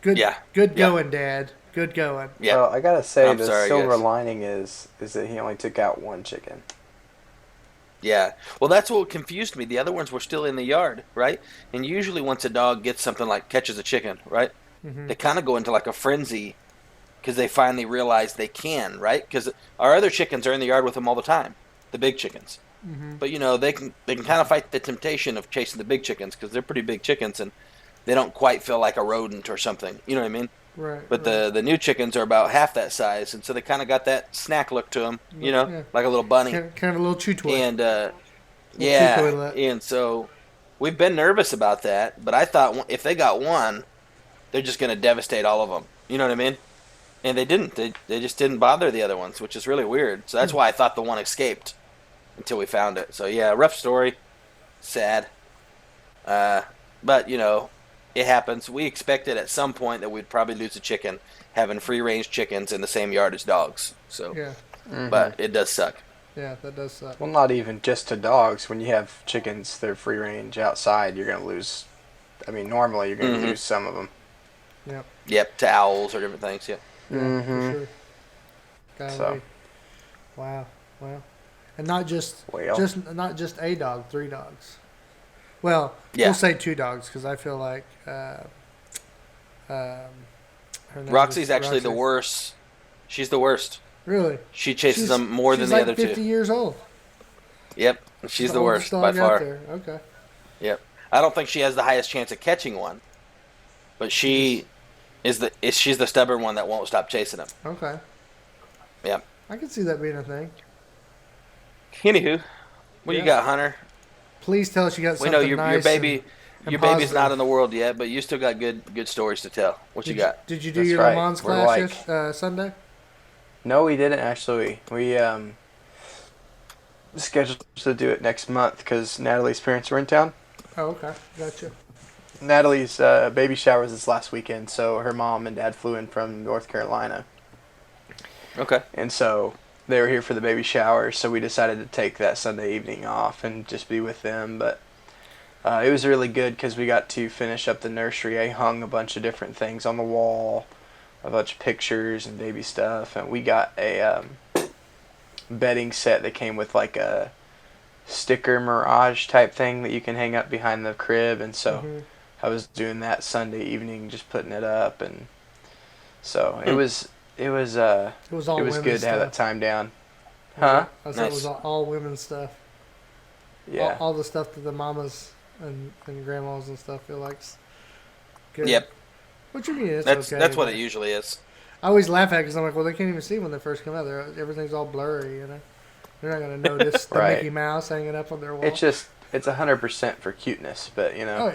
[SPEAKER 3] Good.
[SPEAKER 2] Yeah.
[SPEAKER 3] Good going, Dad. Good going.
[SPEAKER 2] Yeah.
[SPEAKER 1] Well, I gotta say
[SPEAKER 2] I'm
[SPEAKER 1] the
[SPEAKER 2] sorry,
[SPEAKER 1] silver
[SPEAKER 2] guys.
[SPEAKER 1] lining is that he only took out one chicken.
[SPEAKER 2] Yeah. Well, that's what confused me. The other ones were still in the yard, right? And usually once a dog gets something like catches a chicken, right?
[SPEAKER 3] Mm-hmm.
[SPEAKER 2] They kind of go into like a frenzy because they finally realize they can, right? Because our other chickens are in the yard with them all the time, the big chickens.
[SPEAKER 3] Mm-hmm.
[SPEAKER 2] But they can kind of fight the temptation of chasing the big chickens because they're pretty big chickens and they don't quite feel like a rodent or something. You know what I mean?
[SPEAKER 3] Right.
[SPEAKER 2] But the new chickens are about half that size, and so they kind of got that snack look to them,
[SPEAKER 3] Yeah.
[SPEAKER 2] like a little bunny.
[SPEAKER 3] Kind of a little chew toy.
[SPEAKER 2] And
[SPEAKER 3] chew toilet.
[SPEAKER 2] and so we've been nervous about that. But I thought if they got one, they're just going to devastate all of them. You know what I mean? And they didn't. They just didn't bother the other ones, which is really weird. So that's why I thought the one escaped until we found it. So yeah, rough story, sad. But it happens. We expected at some point that we'd probably lose a chicken having free-range chickens in the same yard as dogs. So,
[SPEAKER 3] Yeah.
[SPEAKER 1] Mm-hmm.
[SPEAKER 2] But it does suck.
[SPEAKER 3] Yeah, that does suck.
[SPEAKER 1] Well, not even just to dogs. When you have chickens, they're free range outside. You're gonna lose. I mean, normally you're gonna lose some of them.
[SPEAKER 3] Yep.
[SPEAKER 2] Yep, to owls or different things. Yeah.
[SPEAKER 3] Yeah, for sure. Golly.
[SPEAKER 1] So.
[SPEAKER 3] Wow. And not just not just a dog, 3 dogs. Well,
[SPEAKER 2] Yeah.
[SPEAKER 3] we'll say 2 dogs because I feel like her name
[SPEAKER 2] Roxy's
[SPEAKER 3] is
[SPEAKER 2] actually the
[SPEAKER 3] Roxy.
[SPEAKER 2] worst. She's the worst.
[SPEAKER 3] Really?
[SPEAKER 2] She chases
[SPEAKER 3] She's-
[SPEAKER 2] them more than
[SPEAKER 3] she's
[SPEAKER 2] the
[SPEAKER 3] like
[SPEAKER 2] other
[SPEAKER 3] 50
[SPEAKER 2] two.
[SPEAKER 3] years old.
[SPEAKER 2] Yep, she's the
[SPEAKER 3] oldest
[SPEAKER 2] worst
[SPEAKER 3] dog
[SPEAKER 2] by
[SPEAKER 3] out
[SPEAKER 2] far.
[SPEAKER 3] there. Okay.
[SPEAKER 2] Yep. I don't think she has the highest chance of catching one, but she's the stubborn one that won't stop chasing them.
[SPEAKER 3] Okay.
[SPEAKER 2] Yep.
[SPEAKER 3] I can see that being a thing.
[SPEAKER 2] Anywho, what you
[SPEAKER 3] Yeah.
[SPEAKER 2] got, Hunter?
[SPEAKER 3] Please tell us you got
[SPEAKER 2] We
[SPEAKER 3] something
[SPEAKER 2] know your
[SPEAKER 3] nice
[SPEAKER 2] baby.
[SPEAKER 3] and
[SPEAKER 2] Your baby's not
[SPEAKER 3] positive.
[SPEAKER 2] in the world yet, but you still got good stories to tell. What you got?
[SPEAKER 3] Did you do
[SPEAKER 1] That's
[SPEAKER 3] your
[SPEAKER 1] right.
[SPEAKER 3] Le Mans
[SPEAKER 1] We're
[SPEAKER 3] class Sunday?
[SPEAKER 1] No, we didn't actually. We scheduled to do it next month because Natalie's parents were in town.
[SPEAKER 3] Oh, okay. Gotcha.
[SPEAKER 1] Natalie's baby shower was this last weekend, so her mom and dad flew in from North Carolina.
[SPEAKER 2] Okay.
[SPEAKER 1] And so they were here for the baby shower, so we decided to take that Sunday evening off and just be with them. But it was really good because we got to finish up the nursery. I hung a bunch of different things on the wall, a bunch of pictures and baby stuff. And we got a bedding set that came with like a sticker mirage type thing that you can hang up behind the crib. And so I was doing that Sunday evening, just putting it up, and so it was
[SPEAKER 3] It was all
[SPEAKER 1] good
[SPEAKER 3] women's
[SPEAKER 1] to have that
[SPEAKER 3] stuff.
[SPEAKER 1] time down. Huh?
[SPEAKER 3] I said it was
[SPEAKER 2] Nice.
[SPEAKER 3] all women's stuff.
[SPEAKER 1] Yeah.
[SPEAKER 3] All the stuff that the mamas and grandmas and stuff feel like's good.
[SPEAKER 2] Yep.
[SPEAKER 3] Which I mean, it's
[SPEAKER 2] That's
[SPEAKER 3] okay.
[SPEAKER 2] that's what
[SPEAKER 3] but
[SPEAKER 2] it usually is.
[SPEAKER 3] I always laugh at it because I'm like, well, they can't even see when they first come out. Everything's all blurry, you know. They're not gonna notice the
[SPEAKER 1] Right.
[SPEAKER 3] Mickey Mouse hanging up on their wall.
[SPEAKER 1] It's 100% for cuteness, but
[SPEAKER 3] oh
[SPEAKER 1] know,
[SPEAKER 3] yeah,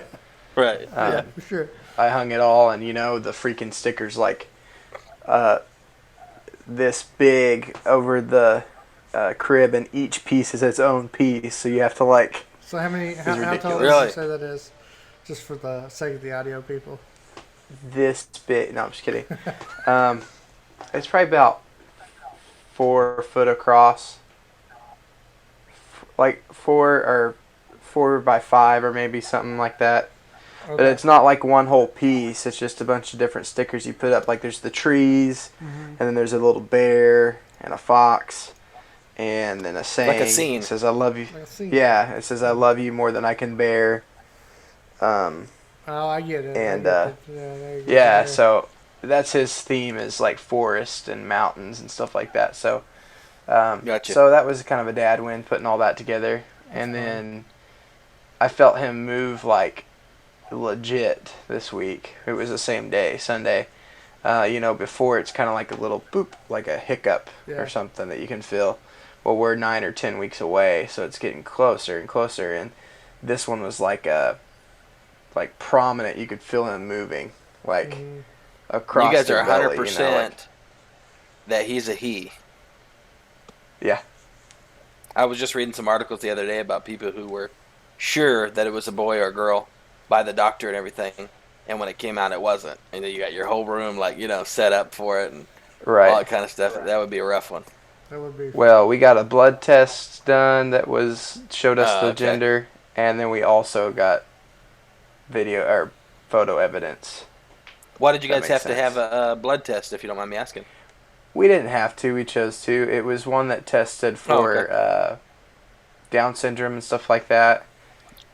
[SPEAKER 2] Right.
[SPEAKER 3] yeah, for sure.
[SPEAKER 1] I hung it all, and the freaking stickers like this big over the crib, and each piece is its own piece, so you have to like.
[SPEAKER 3] So how tall
[SPEAKER 1] ridiculous.
[SPEAKER 3] would
[SPEAKER 2] Really?
[SPEAKER 3] you say that is? Just for the sake of the audio people.
[SPEAKER 1] This big. No, I'm just kidding. It's probably about 4 foot across, like 4 by 5 or maybe something like that.
[SPEAKER 3] Okay.
[SPEAKER 1] But it's not like one whole piece. It's just a bunch of different stickers you put up. Like there's the trees, and then there's a little bear and a fox, and then a saying.
[SPEAKER 2] Like a scene.
[SPEAKER 1] It says, "I love you."
[SPEAKER 3] Like a scene.
[SPEAKER 1] Yeah, it says, "I love you more than I can bear."
[SPEAKER 3] Oh, I get it.
[SPEAKER 1] And,
[SPEAKER 3] there you go.
[SPEAKER 1] Yeah, so that's his theme is like forest and mountains and stuff like that. So,
[SPEAKER 2] Gotcha.
[SPEAKER 1] So that was kind of a dad win putting all that together, and then I felt him move like legit this week. It was the same day, Sunday. Before it's kind of like a little boop, like a hiccup
[SPEAKER 3] Yeah.
[SPEAKER 1] or something that you can feel. Well, we're 9 or 10 weeks away, so it's getting closer and closer, and this one was like prominent. You could feel him moving, like across.
[SPEAKER 2] You guys
[SPEAKER 1] the
[SPEAKER 2] are
[SPEAKER 1] belly,
[SPEAKER 2] 100% that he's a he.
[SPEAKER 1] Yeah.
[SPEAKER 2] I was just reading some articles the other day about people who were sure that it was a boy or a girl by the doctor and everything, and when it came out, it wasn't. And then you got your whole room set up for it and all
[SPEAKER 1] Right.
[SPEAKER 2] that kind of stuff. That would be a rough one.
[SPEAKER 3] That would be.
[SPEAKER 1] Well, we got a blood test done that showed us the
[SPEAKER 2] Okay.
[SPEAKER 1] gender, and then we also got video or photo evidence.
[SPEAKER 2] Why did you
[SPEAKER 1] That
[SPEAKER 2] guys
[SPEAKER 1] makes
[SPEAKER 2] have to have
[SPEAKER 1] sense.
[SPEAKER 2] a blood test, if you don't mind me asking?
[SPEAKER 1] We didn't have to. We chose to. It was one that tested for
[SPEAKER 2] okay.
[SPEAKER 1] Down syndrome and stuff like that.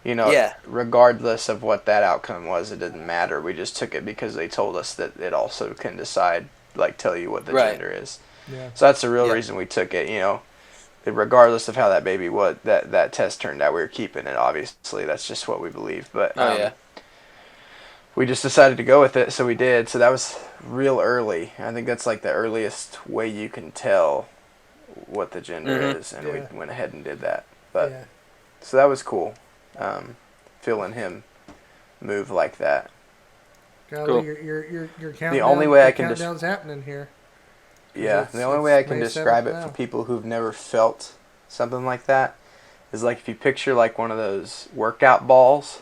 [SPEAKER 2] Yeah.
[SPEAKER 1] Regardless of what that outcome was, it didn't matter. We just took it because they told us that it also can decide, tell you what the
[SPEAKER 2] Right.
[SPEAKER 1] gender is.
[SPEAKER 3] Yeah.
[SPEAKER 1] So that's the real
[SPEAKER 2] Yeah.
[SPEAKER 1] reason we took it. Regardless of how that baby that test turned out, we were keeping it. Obviously, that's just what we believe. But
[SPEAKER 2] Yeah.
[SPEAKER 1] we just decided to go with it, so we did. So that was real early. I think that's like the earliest way you can tell what the gender
[SPEAKER 2] Mhm.
[SPEAKER 1] is, and
[SPEAKER 3] Yeah.
[SPEAKER 1] we went ahead and did that. But
[SPEAKER 3] Yeah.
[SPEAKER 1] so that was cool, feeling him move like that.
[SPEAKER 3] Golly,
[SPEAKER 2] Cool.
[SPEAKER 3] your countdown.
[SPEAKER 1] only way
[SPEAKER 3] your
[SPEAKER 1] I can
[SPEAKER 3] countdown's happening here.
[SPEAKER 1] Yeah,
[SPEAKER 3] It's-
[SPEAKER 1] the only
[SPEAKER 3] it's
[SPEAKER 1] way I can
[SPEAKER 3] May
[SPEAKER 1] describe
[SPEAKER 3] 7th
[SPEAKER 1] it for
[SPEAKER 3] now.
[SPEAKER 1] people who've never felt something like that is like if you picture like one of those workout balls.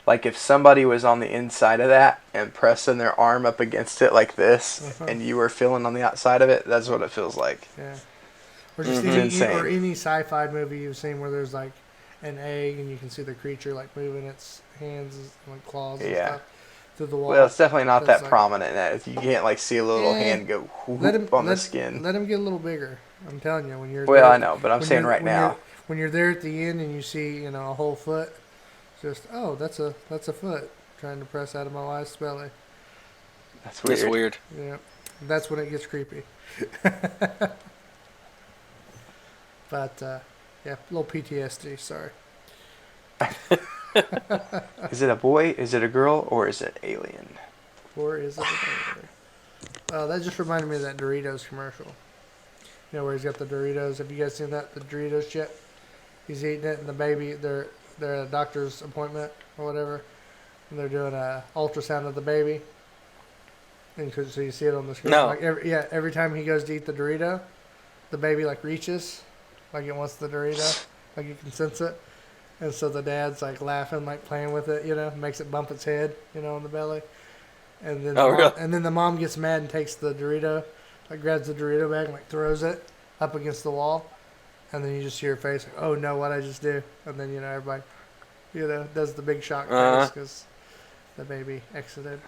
[SPEAKER 1] Like if somebody was on the inside of that and pressing their arm up against it like this, and you were feeling on the outside of it, that's what it feels like.
[SPEAKER 3] Yeah. Or just
[SPEAKER 1] It's insane.
[SPEAKER 3] any sci-fi movie you've seen where there's like an egg and you can see the creature like moving its hands and like claws and
[SPEAKER 1] Yeah.
[SPEAKER 3] stuff through the wall.
[SPEAKER 1] Well, it's definitely not
[SPEAKER 3] That's
[SPEAKER 1] that
[SPEAKER 3] like-
[SPEAKER 1] prominent. That you can't like see a little
[SPEAKER 3] Yeah.
[SPEAKER 1] hand go whoop
[SPEAKER 3] Let him
[SPEAKER 1] on the skin.
[SPEAKER 3] Let him get a little bigger. I'm telling you, when you're
[SPEAKER 1] Well,
[SPEAKER 3] there-
[SPEAKER 1] I know, but I'm
[SPEAKER 3] when
[SPEAKER 1] saying
[SPEAKER 3] you're-
[SPEAKER 1] right
[SPEAKER 3] when
[SPEAKER 1] now.
[SPEAKER 3] you're- when you're there at the end and you see a whole foot, just that's a foot trying to press out of my wife's belly.
[SPEAKER 1] That's weird.
[SPEAKER 2] That's weird.
[SPEAKER 3] Yeah, that's when it gets creepy. But yeah, a little PTSD. Sorry.
[SPEAKER 1] Is it a boy? Is it a girl? Or is it alien?
[SPEAKER 3] Or is it? That just reminded me of that Doritos commercial. Where he's got the Doritos. Have you guys seen that? The Doritos chip. He's eating it, and the baby. They're at a doctor's appointment or whatever, and they're doing a ultrasound of the baby. And so you see it on the screen.
[SPEAKER 2] No.
[SPEAKER 3] Like every time he goes to eat the Dorito, the baby like reaches, like it wants the Dorito, like you can sense it. And so the dad's like laughing, like playing with it, makes it bump its head, on the belly. And then
[SPEAKER 2] really?
[SPEAKER 3] the mom gets mad and takes the Dorito, like grabs the Dorito bag and like throws it up against the wall. And then you just see her face like, oh no, what'd I just do? And then, everybody, does the big shock face because the baby exited.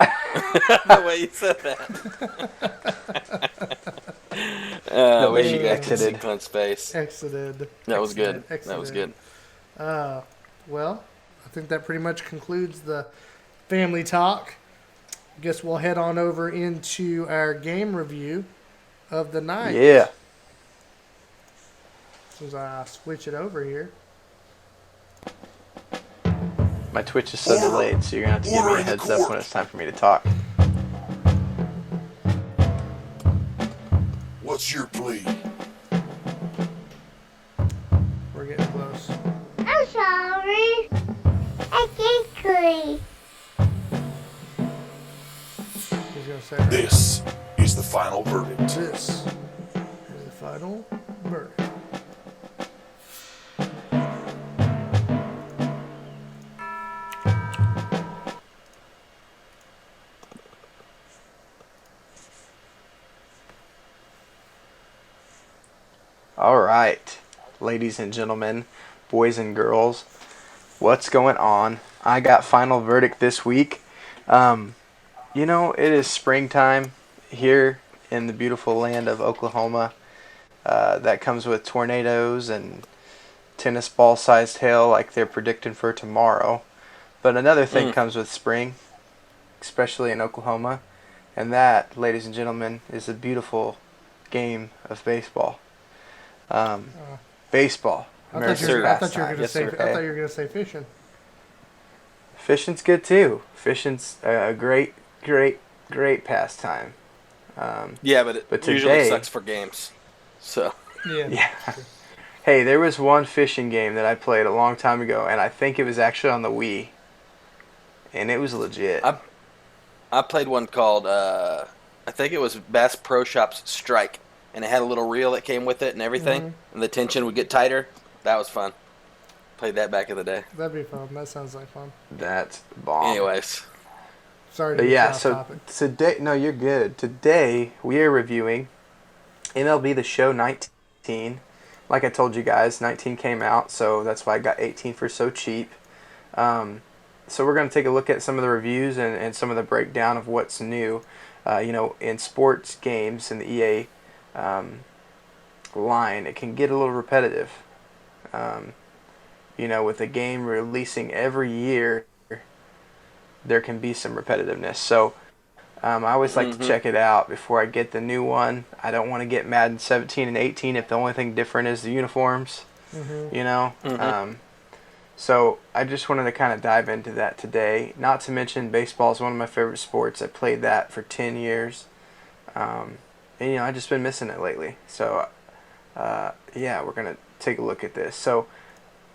[SPEAKER 2] The way you said that.
[SPEAKER 1] The way
[SPEAKER 2] wish
[SPEAKER 1] she
[SPEAKER 2] you guys could see
[SPEAKER 1] exited.
[SPEAKER 2] Clint's face.
[SPEAKER 3] Exited.
[SPEAKER 2] That was good.
[SPEAKER 3] Exited.
[SPEAKER 2] That was good.
[SPEAKER 3] Well, I think that pretty much concludes the family talk. I guess we'll head on over into our game review of the night.
[SPEAKER 1] Yeah.
[SPEAKER 3] As soon as I switch it over here.
[SPEAKER 1] My Twitch is so delayed, so you're going to have to give me a heads up when it's time for me to talk.
[SPEAKER 4] What's your plea?
[SPEAKER 3] We're getting close.
[SPEAKER 6] I'm sorry. I can't agree.
[SPEAKER 3] He's going to say right.
[SPEAKER 4] This is the final verdict.
[SPEAKER 3] This is the final verdict.
[SPEAKER 1] All right, ladies and gentlemen, boys and girls, what's going on? I got final verdict this week. You know, it is springtime here in the beautiful land of Oklahoma. That comes with tornadoes and tennis ball sized hail like they're predicting for tomorrow. But another thing comes with spring, especially in Oklahoma, and that, ladies and gentlemen, is a beautiful game of baseball. Baseball.
[SPEAKER 3] I thought you were going to say fishing.
[SPEAKER 1] Fishing's good too. Fishing's a great pastime.
[SPEAKER 2] Yeah, but it
[SPEAKER 1] today,
[SPEAKER 2] usually sucks for games. So.
[SPEAKER 3] Yeah.
[SPEAKER 1] Hey, there was one fishing game that I played a long time ago, and I think it was actually on the Wii, and it was legit.
[SPEAKER 2] I played one called I think it was Bass Pro Shops Strike. And it had a little reel that came with it and everything. And the tension would get tighter. That was fun. Played that back in the day.
[SPEAKER 3] That'd be fun. That sounds like fun.
[SPEAKER 1] That's bomb.
[SPEAKER 2] Anyways.
[SPEAKER 3] Sorry to get off
[SPEAKER 1] so
[SPEAKER 3] topic.
[SPEAKER 1] Today, no, you're good. Today, we are reviewing MLB The Show 19. Like I told you guys, 19 came out, so that's why I got 18 for so cheap. So we're going to take a look at some of the reviews and some of the breakdown of what's new. In sports games in the EA line, it can get a little repetitive. With a game releasing every year, there can be some repetitiveness. So I always like to check it out before I get the new one. I don't want to get Madden 17 and 18 if the only thing different is the uniforms. So I just wanted to kind of dive into that today. Not to mention, baseball is one of my favorite sports. I played that for 10 years. And, I've just been missing it lately. So, we're going to take a look at this. So,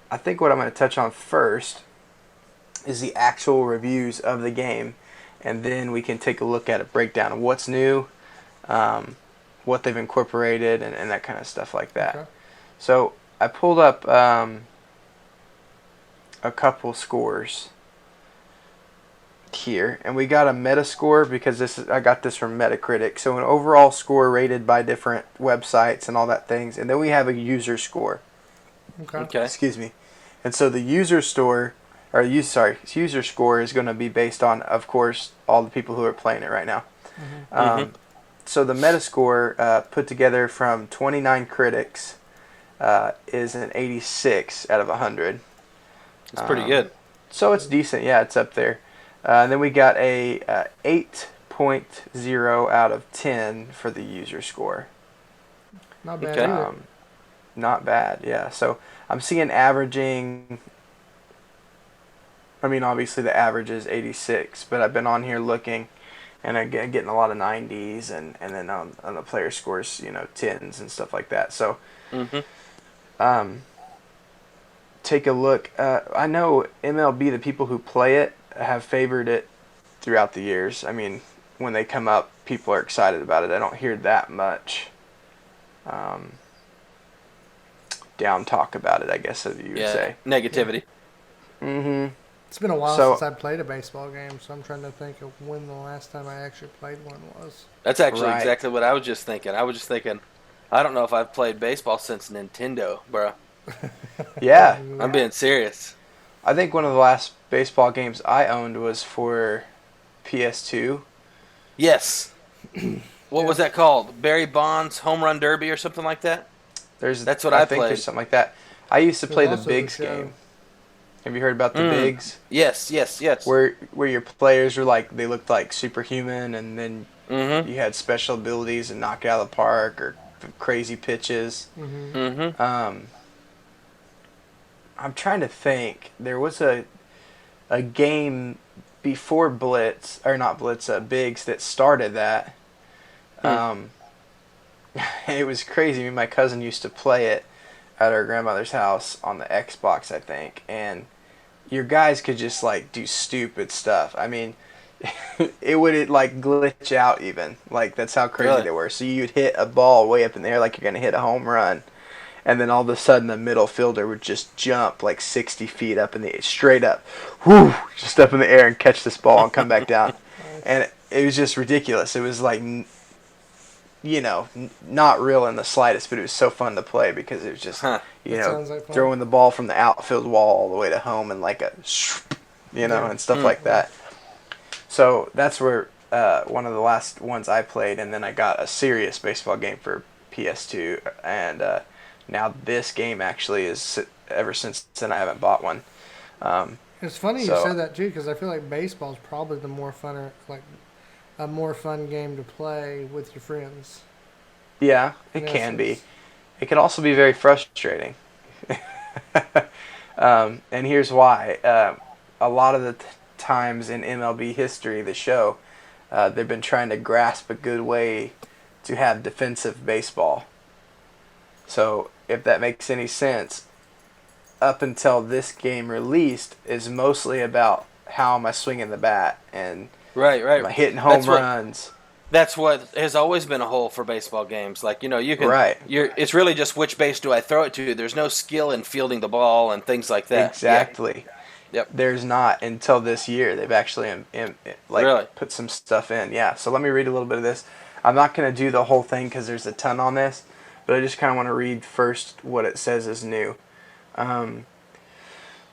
[SPEAKER 1] I think what I'm going to touch on first is the actual reviews of the game. And then we can take a look at a breakdown of what's new, what they've incorporated, and that kind of stuff like that. Okay. So, I pulled up a couple scores here, and we got a meta score because I got this from Metacritic. So an overall score rated by different websites and all that things, and then we have a user score.
[SPEAKER 2] Okay.
[SPEAKER 1] Excuse me. And so the user score is going to be based on, of course, all the people who are playing it right now. So the meta score put together from 29 critics is an 86 out of 100.
[SPEAKER 2] It's pretty good.
[SPEAKER 1] So it's decent. Yeah, it's up there. And then we got a 8.0 out of 10 for the user score.
[SPEAKER 3] Not bad. Okay.
[SPEAKER 1] Not bad, yeah. So I'm seeing averaging. I mean, obviously the average is 86, but I've been on here looking, and I'm getting a lot of 90s, and then on the player scores, 10s and stuff like that. So, take a look. I know MLB, the people who play it, have favored it throughout the years. I mean, when they come up, people are excited about it. I don't hear that much down talk about it, I guess, as you would say.
[SPEAKER 2] Negativity.
[SPEAKER 3] It's been a while since I played a baseball game, so I'm trying to think of when the last time I actually played one was.
[SPEAKER 2] That's actually exactly what I was just thinking. I was just thinking, I don't know if I've played baseball since Nintendo, bro.
[SPEAKER 1] Yeah.
[SPEAKER 2] I'm being serious.
[SPEAKER 1] I think one of the last baseball games I owned was for PS2.
[SPEAKER 2] Yes. What was that called? Barry Bonds Home Run Derby or something like that?
[SPEAKER 1] That's
[SPEAKER 2] what I
[SPEAKER 1] think
[SPEAKER 2] played.
[SPEAKER 1] There's something like that. I used to play the Bigs game. Have you heard about the bigs?
[SPEAKER 2] Yes.
[SPEAKER 1] Where your players were like, they looked like superhuman, and then
[SPEAKER 2] Mm-hmm.
[SPEAKER 1] you had special abilities and knock it out of the park or crazy pitches.
[SPEAKER 2] Mm-hmm.
[SPEAKER 1] I'm trying to think. There was a game before Blitz, or not Blitz, Bigs, that started that. It was crazy. Me and my cousin used to play it at our grandmother's house on the Xbox, I think, and your guys could just like do stupid stuff. I mean, it would like glitch out even. Like, that's how crazy
[SPEAKER 2] Really?
[SPEAKER 1] they were. So you'd hit a ball way up in the air like you're gonna hit a home run, and then all of a sudden the middle fielder would just jump like 60 feet up in the straight up, whoo, just up in the air and catch this ball and come back down, and it was just ridiculous. It was like, not real in the slightest, but it was so fun to play because it was just,
[SPEAKER 3] sounds like fun.
[SPEAKER 1] throwing the ball from the outfield wall all the way to home and like and stuff like that. So that's where one of the last ones I played, and then I got a serious baseball game for PS2, and now this game actually is, ever since then I haven't bought one.
[SPEAKER 3] It's funny you
[SPEAKER 1] so-
[SPEAKER 3] said that too, because I feel like baseball is probably the more funner, like a more fun game to play with your friends.
[SPEAKER 1] Yeah, it
[SPEAKER 3] In
[SPEAKER 1] can be.
[SPEAKER 3] essence.
[SPEAKER 1] It can also be very frustrating. And here's why. A lot of the times in MLB history, the show, they've been trying to grasp a good way to have defensive baseball. So, if that makes any sense, up until this game released is mostly about how am I swinging the bat and
[SPEAKER 2] Right.
[SPEAKER 1] am I hitting home runs.
[SPEAKER 2] That's what has always been a hole for baseball games. Like, you can.
[SPEAKER 1] Right.
[SPEAKER 2] It's really just which base do I throw it to. There's no skill in fielding the ball and things like that.
[SPEAKER 1] Exactly.
[SPEAKER 2] Yep.
[SPEAKER 1] There's not until this year. They've actually
[SPEAKER 2] Really?
[SPEAKER 1] put some stuff in. Yeah. So let me read a little bit of this. I'm not going to do the whole thing because there's a ton on this, but I just kind of want to read first what it says is new.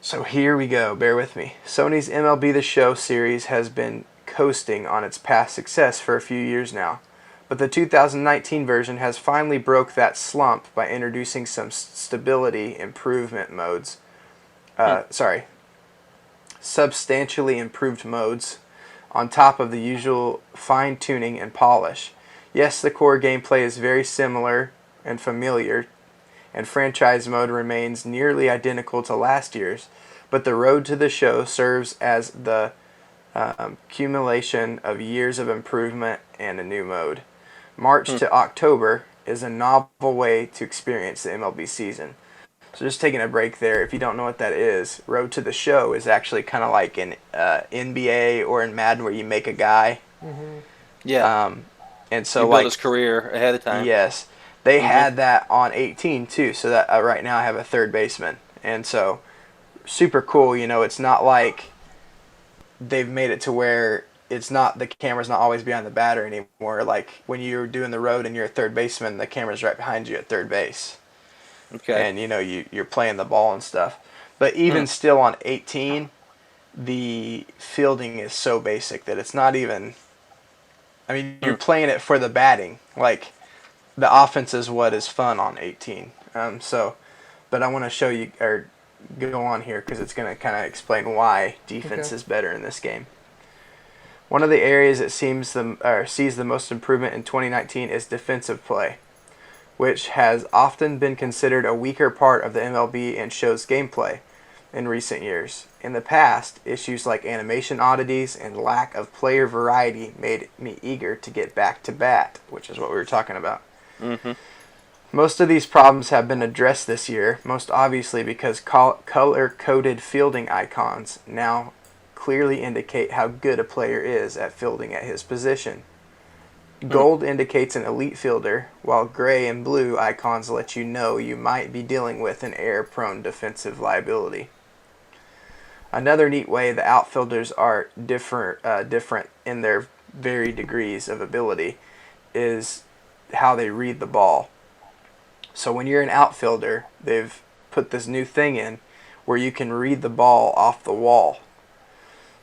[SPEAKER 1] So here we go. Bear with me. Sony's MLB The Show series has been coasting on its past success for a few years now, but the 2019 version has finally broke that slump by introducing some stability improvement modes. Substantially improved modes on top of the usual fine-tuning and polish. Yes, the core gameplay is very similar and familiar, and franchise mode remains nearly identical to last year's, but the road to the show serves as the accumulation of years of improvement and a new mode. March to October is a novel way to experience the MLB season. So just taking a break there, if you don't know what that is, Road to the Show is actually kind of like in NBA or in Madden where you make a guy.
[SPEAKER 2] Yeah.
[SPEAKER 1] And so
[SPEAKER 2] you build
[SPEAKER 1] like
[SPEAKER 2] his career ahead of time.
[SPEAKER 1] yes, they had that on 18 too. So that right now I have a third baseman, and so super cool. It's not like they've made it to where it's not, the camera's not always behind the batter anymore. Like when you're doing the road and you're a third baseman, the camera's right behind you at third base.
[SPEAKER 2] Okay.
[SPEAKER 1] And you're playing the ball and stuff. But even still on 18, the fielding is so basic that it's not even, I mean, you're playing it for the batting. Like, the offense is what is fun on 18. But I want to show you, or go on here, because it's going to kind of explain why defense is better in this game. One of the areas that sees the most improvement in 2019 is defensive play, which has often been considered a weaker part of the MLB and show's gameplay in recent years. In the past, issues like animation oddities and lack of player variety made me eager to get back to bat, which is what we were talking about. Most of these problems have been addressed this year, most obviously because color-coded fielding icons now clearly indicate how good a player is at fielding at his position. Gold indicates an elite fielder, while gray and blue icons let you know you might be dealing with an error-prone defensive liability. Another neat way the outfielders are different in their varied degrees of ability is how they read the ball. So when you're an outfielder, they've put this new thing in where you can read the ball off the wall.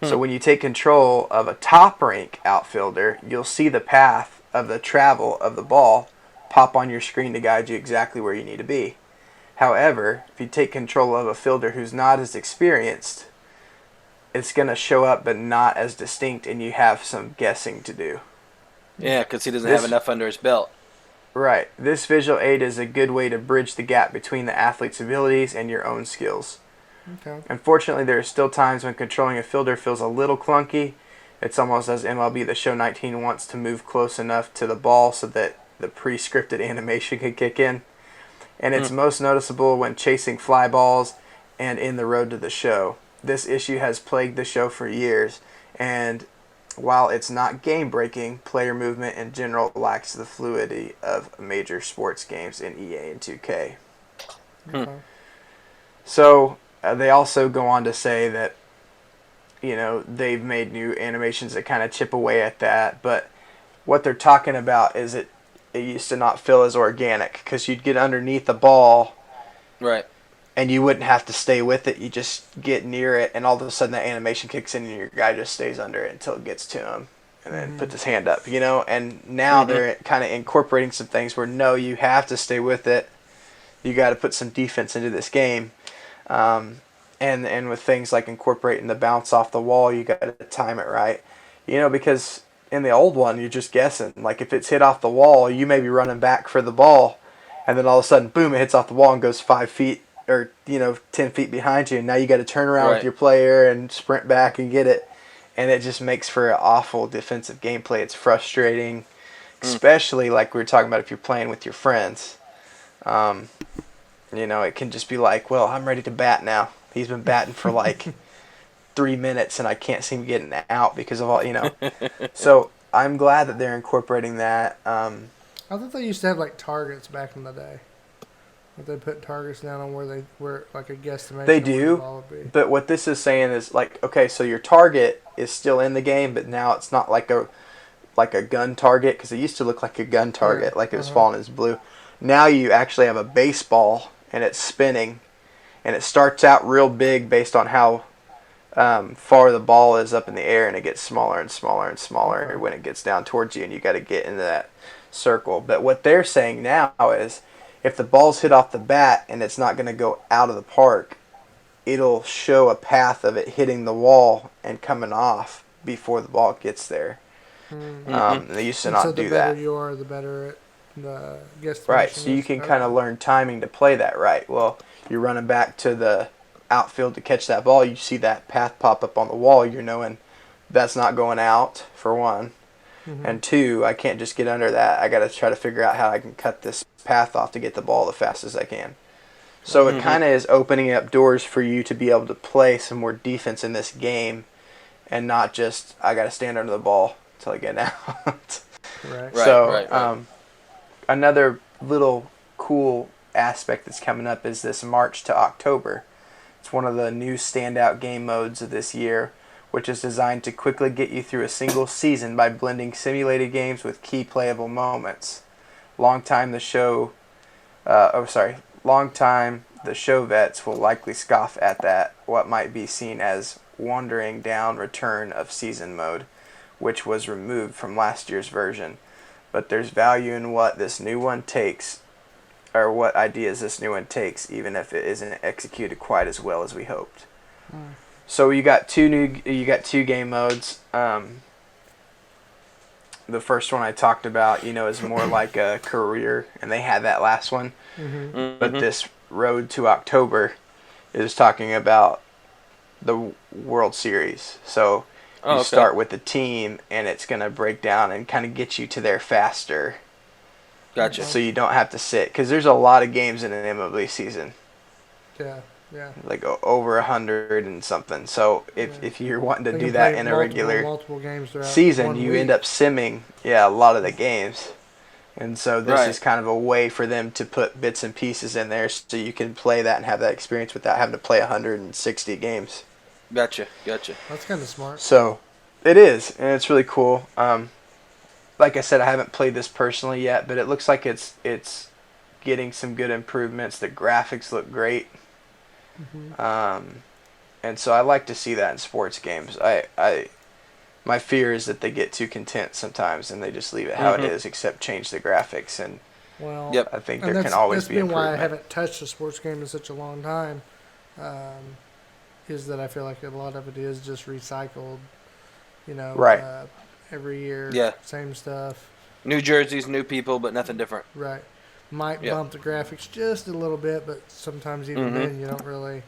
[SPEAKER 1] So when you take control of a top-rank outfielder, you'll see the path of the travel of the ball pop on your screen to guide you exactly where you need to be. However, if you take control of a fielder who's not as experienced, it's going to show up but not as distinct, and you have some guessing to do.
[SPEAKER 2] Yeah, because he doesn't have enough under his belt.
[SPEAKER 1] Right. This visual aid is a good way to bridge the gap between the athlete's abilities and your own skills.
[SPEAKER 3] Okay.
[SPEAKER 1] Unfortunately, there are still times when controlling a fielder feels a little clunky. It's almost as MLB The Show 19 wants to move close enough to the ball so that the pre-scripted animation can kick in. And it's most noticeable when chasing fly balls and in the road to the show. This issue has plagued the show for years, and while it's not game-breaking, player movement in general lacks the fluidity of major sports games in EA and 2K.
[SPEAKER 3] Okay.
[SPEAKER 1] So they also go on to say that, you know, they've made new animations that kind of chip away at that, but what they're talking about is it used to not feel as organic because you'd get underneath the ball,
[SPEAKER 2] Right.
[SPEAKER 1] and you wouldn't have to stay with it. You just get near it, and all of a sudden the animation kicks in, and your guy just stays under it until it gets to him, and then puts his hand up, you know. And now they're kind of incorporating some things where, no, you have to stay with it. You got to put some defense into this game. And with things like incorporating the bounce off the wall, you got to time it right. You know, because in the old one, you're just guessing. Like, if it's hit off the wall, you may be running back for the ball, and then all of a sudden, boom, it hits off the wall and goes 5 feet or, 10 feet behind you. And now you got to turn around with your player and sprint back and get it. And it just makes for an awful defensive gameplay. It's frustrating, especially like we were talking about if you're playing with your friends. It can just be like, well, I'm ready to bat now. He's been batting for like 3 minutes and I can't seem to get an out because of all, So I'm glad that they're incorporating that.
[SPEAKER 3] I thought they used to have like targets back in the day. They put targets down on where like a guesstimation.
[SPEAKER 1] They
[SPEAKER 3] of where the
[SPEAKER 1] do,
[SPEAKER 3] ball would be.
[SPEAKER 1] but what this is saying is like, okay, so your target is still in the game, but now it's not like a gun target, because it used to look like a gun target, like it was falling as blue. Now you actually have a baseball and it's spinning, and it starts out real big based on how far the ball is up in the air, and it gets smaller and smaller and smaller when it gets down towards you, and you got to get into that circle. But what they're saying now is, if the ball's hit off the bat and it's not going to go out of the park, it'll show a path of it hitting the wall and coming off before the ball gets there. They used to not do that.
[SPEAKER 3] So the better you are, the better the guesstimation.
[SPEAKER 1] Right, so you can kind of learn timing to play that right. Well, you're running back to the outfield to catch that ball, you see that path pop up on the wall, you're knowing that's not going out, for one. And two, I can't just get under that. I got to try to figure out how I can cut this path off to get the ball the fastest I can. So it kind of is opening up doors for you to be able to play some more defense in this game, and not just, I got to stand under the ball until I get out.
[SPEAKER 3] Right.
[SPEAKER 1] Another little cool aspect that's coming up is this March to October. It's one of the new standout game modes of this year, which is designed to quickly get you through a single season by blending simulated games with key playable moments. Longtime the show vets will likely scoff at that, what might be seen as wandering down return of season mode, which was removed from last year's version. But there's value in what this new one takes, or what ideas this new one takes, even if it isn't executed quite as well as we hoped. So you got two game modes. The first one I talked about, is more like a career, and they had that last one. But this Road to October is talking about the World Series. So you start with the team, and it's going to break down and kind of get you to there faster.
[SPEAKER 2] Gotcha.
[SPEAKER 1] So you don't have to sit, because there's a lot of games in an MLB season.
[SPEAKER 3] Yeah.
[SPEAKER 1] Like over 100 and something. So if you're wanting to do that in a regular
[SPEAKER 3] multiple games
[SPEAKER 1] season, you end up simming a lot of the games. And so this is kind of a way for them to put bits and pieces in there so you can play that and have that experience without having to play 160 games.
[SPEAKER 2] Gotcha.
[SPEAKER 3] That's kind of smart.
[SPEAKER 1] So it is, and it's really cool. Like I said, I haven't played this personally yet, but it looks like it's getting some good improvements. The graphics look great. And so I like to see that in sports games. My fear is that they get too content sometimes and they just leave it how it is, except change the graphics. And
[SPEAKER 3] Well,
[SPEAKER 2] Yep.
[SPEAKER 1] I think
[SPEAKER 3] and
[SPEAKER 1] there can always
[SPEAKER 3] that's
[SPEAKER 1] be
[SPEAKER 3] been why I
[SPEAKER 1] improvement.
[SPEAKER 3] haven't touched a sports game in such a long time. Is that I feel like a lot of it is just recycled.
[SPEAKER 1] Right.
[SPEAKER 3] Every year,
[SPEAKER 2] Yeah.
[SPEAKER 3] same stuff.
[SPEAKER 2] New jerseys, new people, but nothing different.
[SPEAKER 3] Right. Might
[SPEAKER 2] Yep.
[SPEAKER 3] bump the graphics just a little bit, but sometimes even then you don't really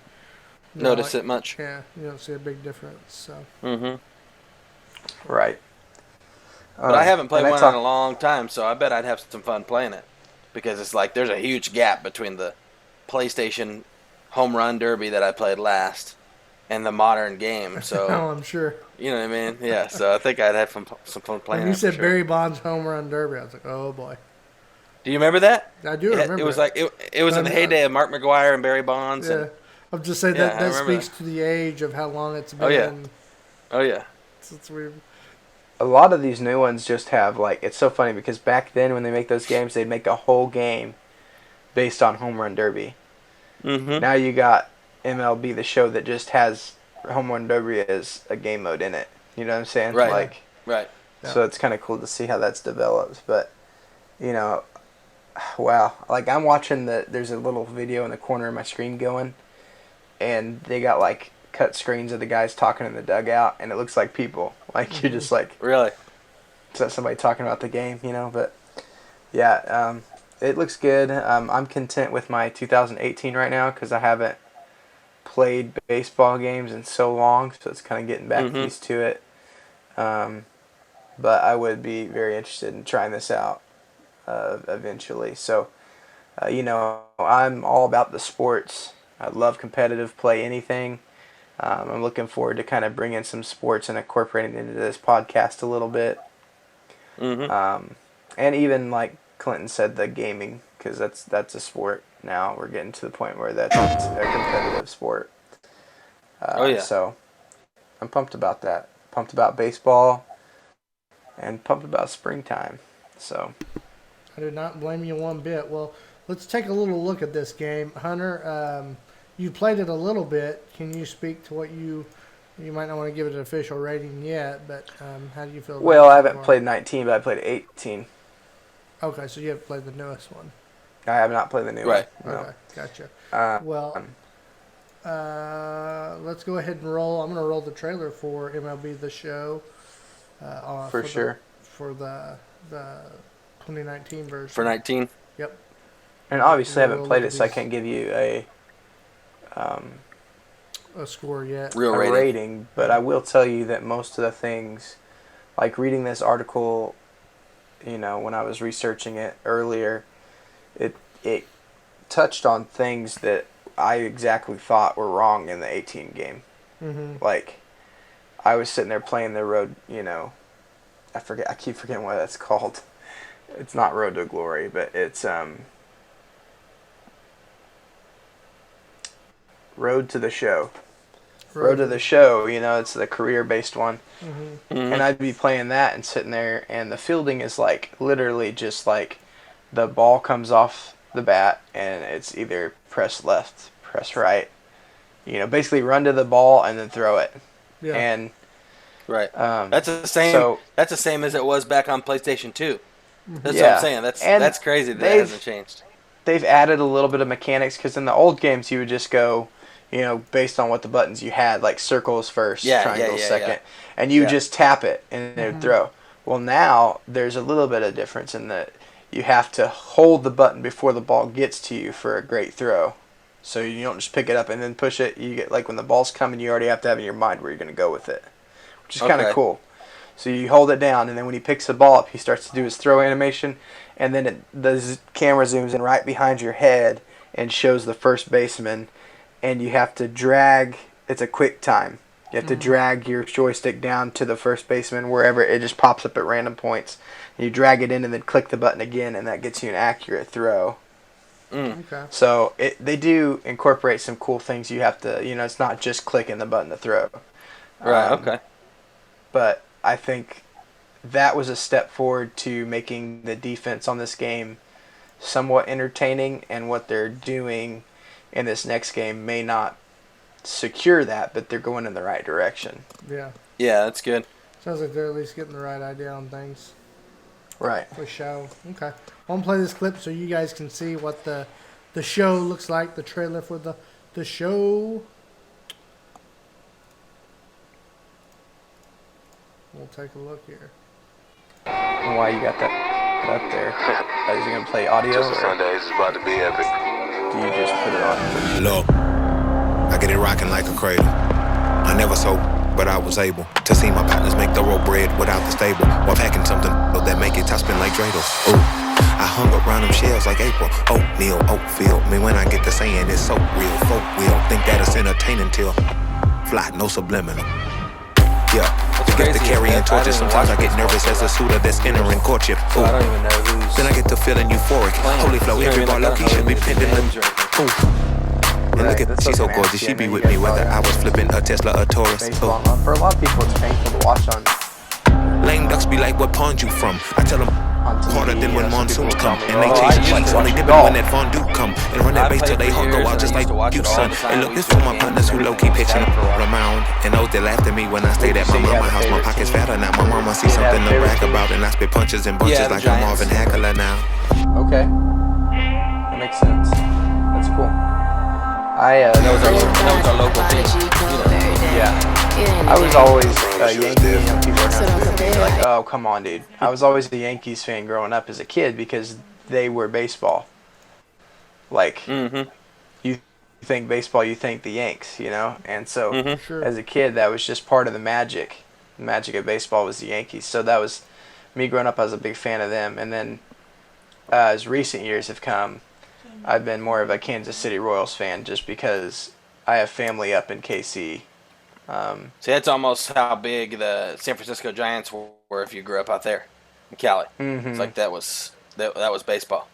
[SPEAKER 2] Notice it much.
[SPEAKER 3] Yeah, you don't see a big difference. So.
[SPEAKER 1] Right.
[SPEAKER 2] But I haven't played
[SPEAKER 1] and
[SPEAKER 2] one
[SPEAKER 1] that's
[SPEAKER 2] in a long time, so I bet I'd have some fun playing it. Because it's like there's a huge gap between the PlayStation Home Run Derby that I played last and the modern game. So
[SPEAKER 3] Oh, I'm sure.
[SPEAKER 2] you know what I mean? Yeah. So I think I'd have some fun playing
[SPEAKER 3] When you
[SPEAKER 2] it.
[SPEAKER 3] said
[SPEAKER 2] for sure.
[SPEAKER 3] Barry Bonds home run derby, I was like, oh boy.
[SPEAKER 2] Do you remember that?
[SPEAKER 3] I do remember.
[SPEAKER 2] It was like it was in the heyday of Mark McGuire and Barry Bonds.
[SPEAKER 3] Yeah.
[SPEAKER 2] And,
[SPEAKER 3] I'm just saying
[SPEAKER 2] Yeah,
[SPEAKER 3] that
[SPEAKER 2] I remember
[SPEAKER 3] speaks to the age of how long it's been.
[SPEAKER 2] Oh, yeah. oh yeah.
[SPEAKER 3] It's weird.
[SPEAKER 1] a lot of these new ones just have like, it's so funny because back then when they make those games, they'd make a whole game based on home run derby. Now you got MLB The Show that just has home run derby as a game mode in it. You know what I'm saying?
[SPEAKER 2] Right.
[SPEAKER 1] Like,
[SPEAKER 2] Right.
[SPEAKER 1] so it's kind of cool to see how that's developed. But wow, like I'm watching there's a little video in the corner of my screen going, and they got like cut screens of the guys talking in the dugout, and it looks like people. Like you're just like,
[SPEAKER 2] Really.
[SPEAKER 1] is that somebody talking about the game? But yeah, it looks good. I'm content with my 2018 right now because I haven't played baseball games in so long, so it's kind of getting back used to it. But I would be very interested in trying this out eventually. So, I'm all about the sports. I love competitive play, anything. I'm looking forward to kind of bringing some sports and incorporating it into this podcast a little bit. And even like Clinton said, the gaming, because that's a sport now. We're getting to the point where that's a competitive sport. So I'm pumped about that. Pumped about baseball and pumped about springtime. So
[SPEAKER 3] I do not blame you one bit. Well, let's take a little look at this game. Hunter, you played it a little bit. Can you speak to what you might not want to give it an official rating yet, but how do you feel about it?
[SPEAKER 1] Well, I haven't played 19, but I played 18.
[SPEAKER 3] Okay, so you haven't played the newest one.
[SPEAKER 1] I have not played the new
[SPEAKER 2] Right.
[SPEAKER 1] one. No.
[SPEAKER 3] Okay, gotcha.
[SPEAKER 1] Well,
[SPEAKER 3] Let's go ahead and roll. I'm going to roll the trailer for MLB The Show.
[SPEAKER 1] For sure.
[SPEAKER 3] For the 2019 version.
[SPEAKER 2] For 19.
[SPEAKER 3] Yep.
[SPEAKER 1] And obviously I haven't
[SPEAKER 3] We'll
[SPEAKER 1] played
[SPEAKER 3] look
[SPEAKER 1] it,
[SPEAKER 3] at
[SPEAKER 1] so I
[SPEAKER 3] these.
[SPEAKER 1] can't give you a
[SPEAKER 3] Score yet.
[SPEAKER 2] Real rating.
[SPEAKER 1] rating, but I will tell you that most of the things, like reading this article, when I was researching it earlier, it touched on things that I exactly thought were wrong in the 18 game. Like, I was sitting there playing the road, I keep forgetting what that's called. It's not Road to Glory, but it's Road to the Show. Road to the Show, it's the career-based one. And I'd be playing that and sitting there, and the fielding is like literally just like the ball comes off the bat, and it's either press left, press right. Basically run to the ball and then throw it.
[SPEAKER 3] Yeah.
[SPEAKER 1] And
[SPEAKER 2] Right. That's the same.
[SPEAKER 1] so-
[SPEAKER 2] That's the same as it was back on PlayStation 2. That's what
[SPEAKER 1] Yeah.
[SPEAKER 2] I'm saying. That's
[SPEAKER 1] And
[SPEAKER 2] crazy that
[SPEAKER 1] they've-
[SPEAKER 2] hasn't changed.
[SPEAKER 1] they've added a little bit of mechanics because in the old games you would just go, based on what the buttons you had, like circles first, triangles second, and you just tap it and it would throw. Well, now there's a little bit of difference in that you have to hold the button before the ball gets to you for a great throw. So you don't just pick it up and then push it. You get, like, when the ball's coming, you already have to have in your mind where you're going to go with it, which is kind of cool. So you hold it down, and then when he picks the ball up, he starts to do his throw animation, and then the camera zooms in right behind your head and shows the first baseman, and you have to drag. It's a quick time. You have to drag your joystick down to the first baseman wherever it just pops up at random points. And you drag it in and then click the button again, and that gets you an accurate throw.
[SPEAKER 3] Okay.
[SPEAKER 1] So they do incorporate some cool things. You have to, it's not just clicking the button to throw.
[SPEAKER 2] Right. Okay.
[SPEAKER 1] But I think that was a step forward to making the defense on this game somewhat entertaining, and what they're doing in this next game may not secure that, but they're going in the right direction.
[SPEAKER 3] Yeah.
[SPEAKER 2] Yeah, that's good.
[SPEAKER 3] Sounds like they're at least getting the right idea on things.
[SPEAKER 1] Right.
[SPEAKER 3] For show. Okay. I'm going to play this clip so you guys can see what the show looks like, the trailer for the show. We'll take a look here.
[SPEAKER 1] Why you got that up there? Is he going to play audio?
[SPEAKER 7] Just a Sundays is about to be epic.
[SPEAKER 1] Do you just put it on?
[SPEAKER 8] Look, I get it rocking like a cradle. I never sold, but I was able to see my partners make thorough bread without the stable, while packing something that make it top spin like dreidels. Ooh, I hung around them shells like April. Oatmeal, Oatfield. Me when I get to saying it's so real. Folk will think that it's entertaining till fly, no subliminal. Yeah, to get the carrying torches. Sometimes I get nervous as a suitor that's entering courtship. Ooh.
[SPEAKER 1] I don't even know who's.
[SPEAKER 8] Then I get to feeling euphoric. Holy flow, every bar low-key should be pendulum. Ooh. And look at, she's so gorgeous, she be with me whether I was flipping a Tesla or Taurus.
[SPEAKER 1] Baseball. For a lot of people, it's painful to watch on.
[SPEAKER 8] Lame ducks be like, what pond you from? I tell them harder than when monsoons come. And they chase cheeks, only dipping when that fondue come. And run that base till they hard go out just like you, son. And look, this for my partners who low-key pitching around. And those that laughed at me when I stayed at my mama's house. My pocket's fatter now, my mama see something to brag about. And I spit punches and bunches like I'm Marvin Hagler now.
[SPEAKER 1] Okay. That makes sense. That's cool. That was our local team. Yeah. I was always a Yankee. You know, people are gonna be like, "Oh, come on, dude." I was always a Yankees fan growing up as a kid because they were baseball. Like, you think baseball, you think the Yanks, you know. And so,
[SPEAKER 3] Sure.
[SPEAKER 1] as a kid, that was just part of the magic. The magic of baseball was the Yankees. So that was me growing up. I was a big fan of them. And then, as recent years have come, I've been more of a Kansas City Royals fan just because I have family up in KC.
[SPEAKER 2] See, that's almost how big the San Francisco Giants were if you grew up out there in Cali. It's like that was baseball.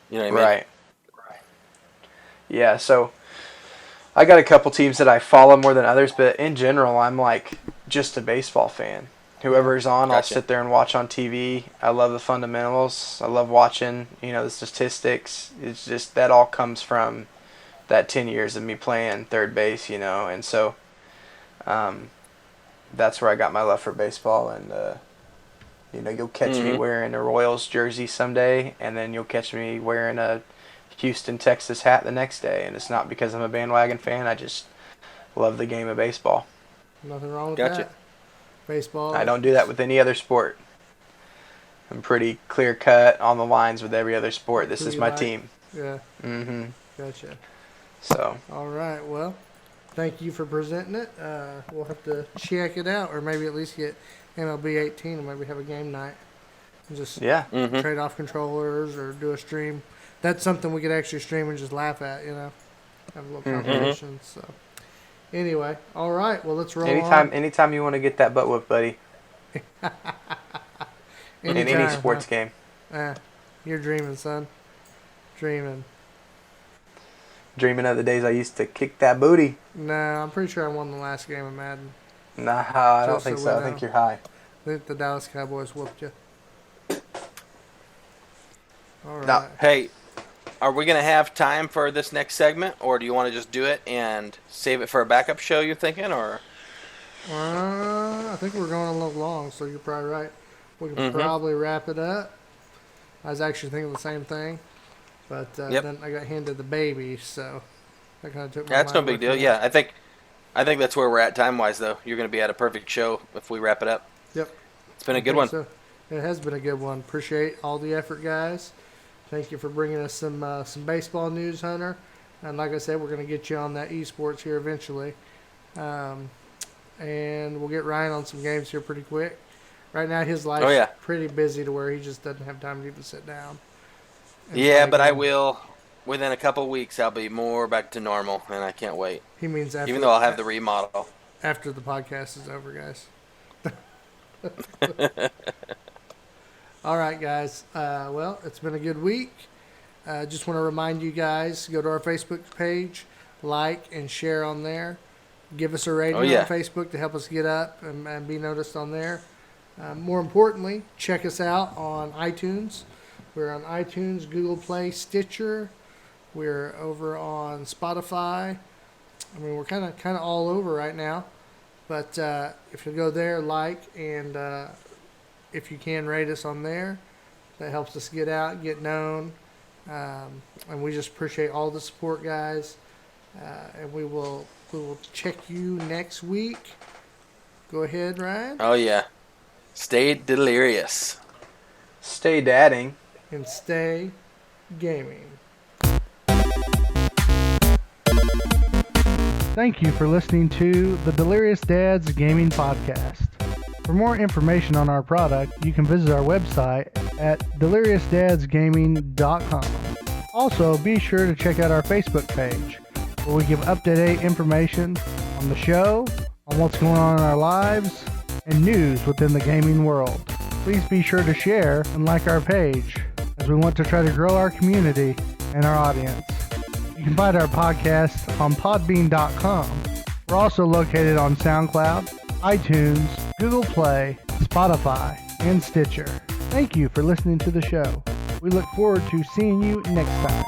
[SPEAKER 2] You know what I mean?
[SPEAKER 1] Right. Yeah, so I got a couple teams that I follow more than others, but in general, I'm like just a baseball fan. Whoever's on, I'll
[SPEAKER 2] Gotcha.
[SPEAKER 1] sit there and watch on TV. I love the fundamentals. I love watching, the statistics. It's just that all comes from that 10 years of me playing third base, and so that's where I got my love for baseball. And you'll catch me wearing a Royals jersey someday, and then you'll catch me wearing a Houston, Texas hat the next day. And it's not because I'm a bandwagon fan. I just love the game of baseball.
[SPEAKER 3] Nothing wrong with
[SPEAKER 2] Gotcha.
[SPEAKER 3] that. Baseball.
[SPEAKER 1] I don't do that with any other sport. I'm pretty clear cut on the lines with every other sport. This
[SPEAKER 3] Who
[SPEAKER 1] is
[SPEAKER 3] you
[SPEAKER 1] my
[SPEAKER 3] like.
[SPEAKER 1] team.
[SPEAKER 3] Yeah.
[SPEAKER 1] Mm-hmm.
[SPEAKER 3] Gotcha.
[SPEAKER 1] So.
[SPEAKER 3] All right. Well, thank you for presenting it. We'll have to check it out, or maybe at least get MLB 18 and maybe have a game night. And just
[SPEAKER 1] Yeah.
[SPEAKER 3] trade off controllers or do a stream. That's something we could actually stream and just laugh at, Have a little competition. So, anyway, all right. Well, let's roll on.
[SPEAKER 1] Anytime you want to get that butt whooped, buddy. In any
[SPEAKER 3] Anytime,
[SPEAKER 1] sports game.
[SPEAKER 3] You're dreaming, son. Dreaming.
[SPEAKER 1] Dreaming of the days I used to kick that booty.
[SPEAKER 3] No, I'm pretty sure I won the last game of Madden.
[SPEAKER 1] Nah, I don't
[SPEAKER 3] Just
[SPEAKER 1] think
[SPEAKER 3] so
[SPEAKER 1] so.
[SPEAKER 3] we
[SPEAKER 1] I think
[SPEAKER 3] know.
[SPEAKER 1] you're high.
[SPEAKER 3] I think the Dallas Cowboys whooped you. All right.
[SPEAKER 1] No.
[SPEAKER 2] Hey, are we going to have time for this next segment, or do you want to just do it and save it for a backup show, you're thinking, or?
[SPEAKER 3] I think we're going a little long, so you're probably right. We can probably wrap it up. I was actually thinking the same thing, but then I got handed the baby, so that kind of took my
[SPEAKER 2] That's no
[SPEAKER 3] mind
[SPEAKER 2] big deal.
[SPEAKER 3] away from
[SPEAKER 2] Yeah, I think that's where we're at time-wise, though. You're going to be at a perfect show if we wrap it up.
[SPEAKER 3] it. Yep.
[SPEAKER 2] It's been a good
[SPEAKER 3] I
[SPEAKER 2] one.
[SPEAKER 3] think so. It has been a good one. Appreciate all the effort, guys. Thank you for bringing us some baseball news, Hunter. And like I said, we're going to get you on that esports here eventually. And we'll get Ryan on some games here pretty quick. Right now, his life's pretty busy to where he just doesn't have time to even sit down. and
[SPEAKER 2] Yeah,
[SPEAKER 3] play
[SPEAKER 2] but I
[SPEAKER 3] games.
[SPEAKER 2] will. Within a couple of weeks, I'll be more back to normal, and I can't wait.
[SPEAKER 3] He means after,
[SPEAKER 2] Even though I'll have the remodel.
[SPEAKER 3] after the podcast is over, guys. All right, guys. Well, it's been a good week. Just want to remind you guys, go to our Facebook page, like and share on there. Give us a rating on Facebook to help us get up and be noticed on there. More importantly, check us out on iTunes. We're on iTunes, Google Play, Stitcher. We're over on Spotify. I mean, we're kind of all over right now. But if you go there, like, and if you can rate us on there. that helps us get out, get known. And we just appreciate all the support, guys. And we will check you next week. Go ahead, Ryan.
[SPEAKER 2] Oh, yeah. Stay delirious.
[SPEAKER 1] Stay dadding.
[SPEAKER 3] And stay gaming. Thank you for listening to the Delirious Dads Gaming Podcast. For more information on our product, you can visit our website at deliriousdadsgaming.com. Also, be sure to check out our Facebook page, where we give up-to-date information on the show, on what's going on in our lives, and news within the gaming world. Please be sure to share and like our page, as we want to try to grow our community and our audience. You can find our podcast on podbean.com. We're also located on SoundCloud, iTunes, Google Play, Spotify, and Stitcher. Thank you for listening to the show. We look forward to seeing you next time.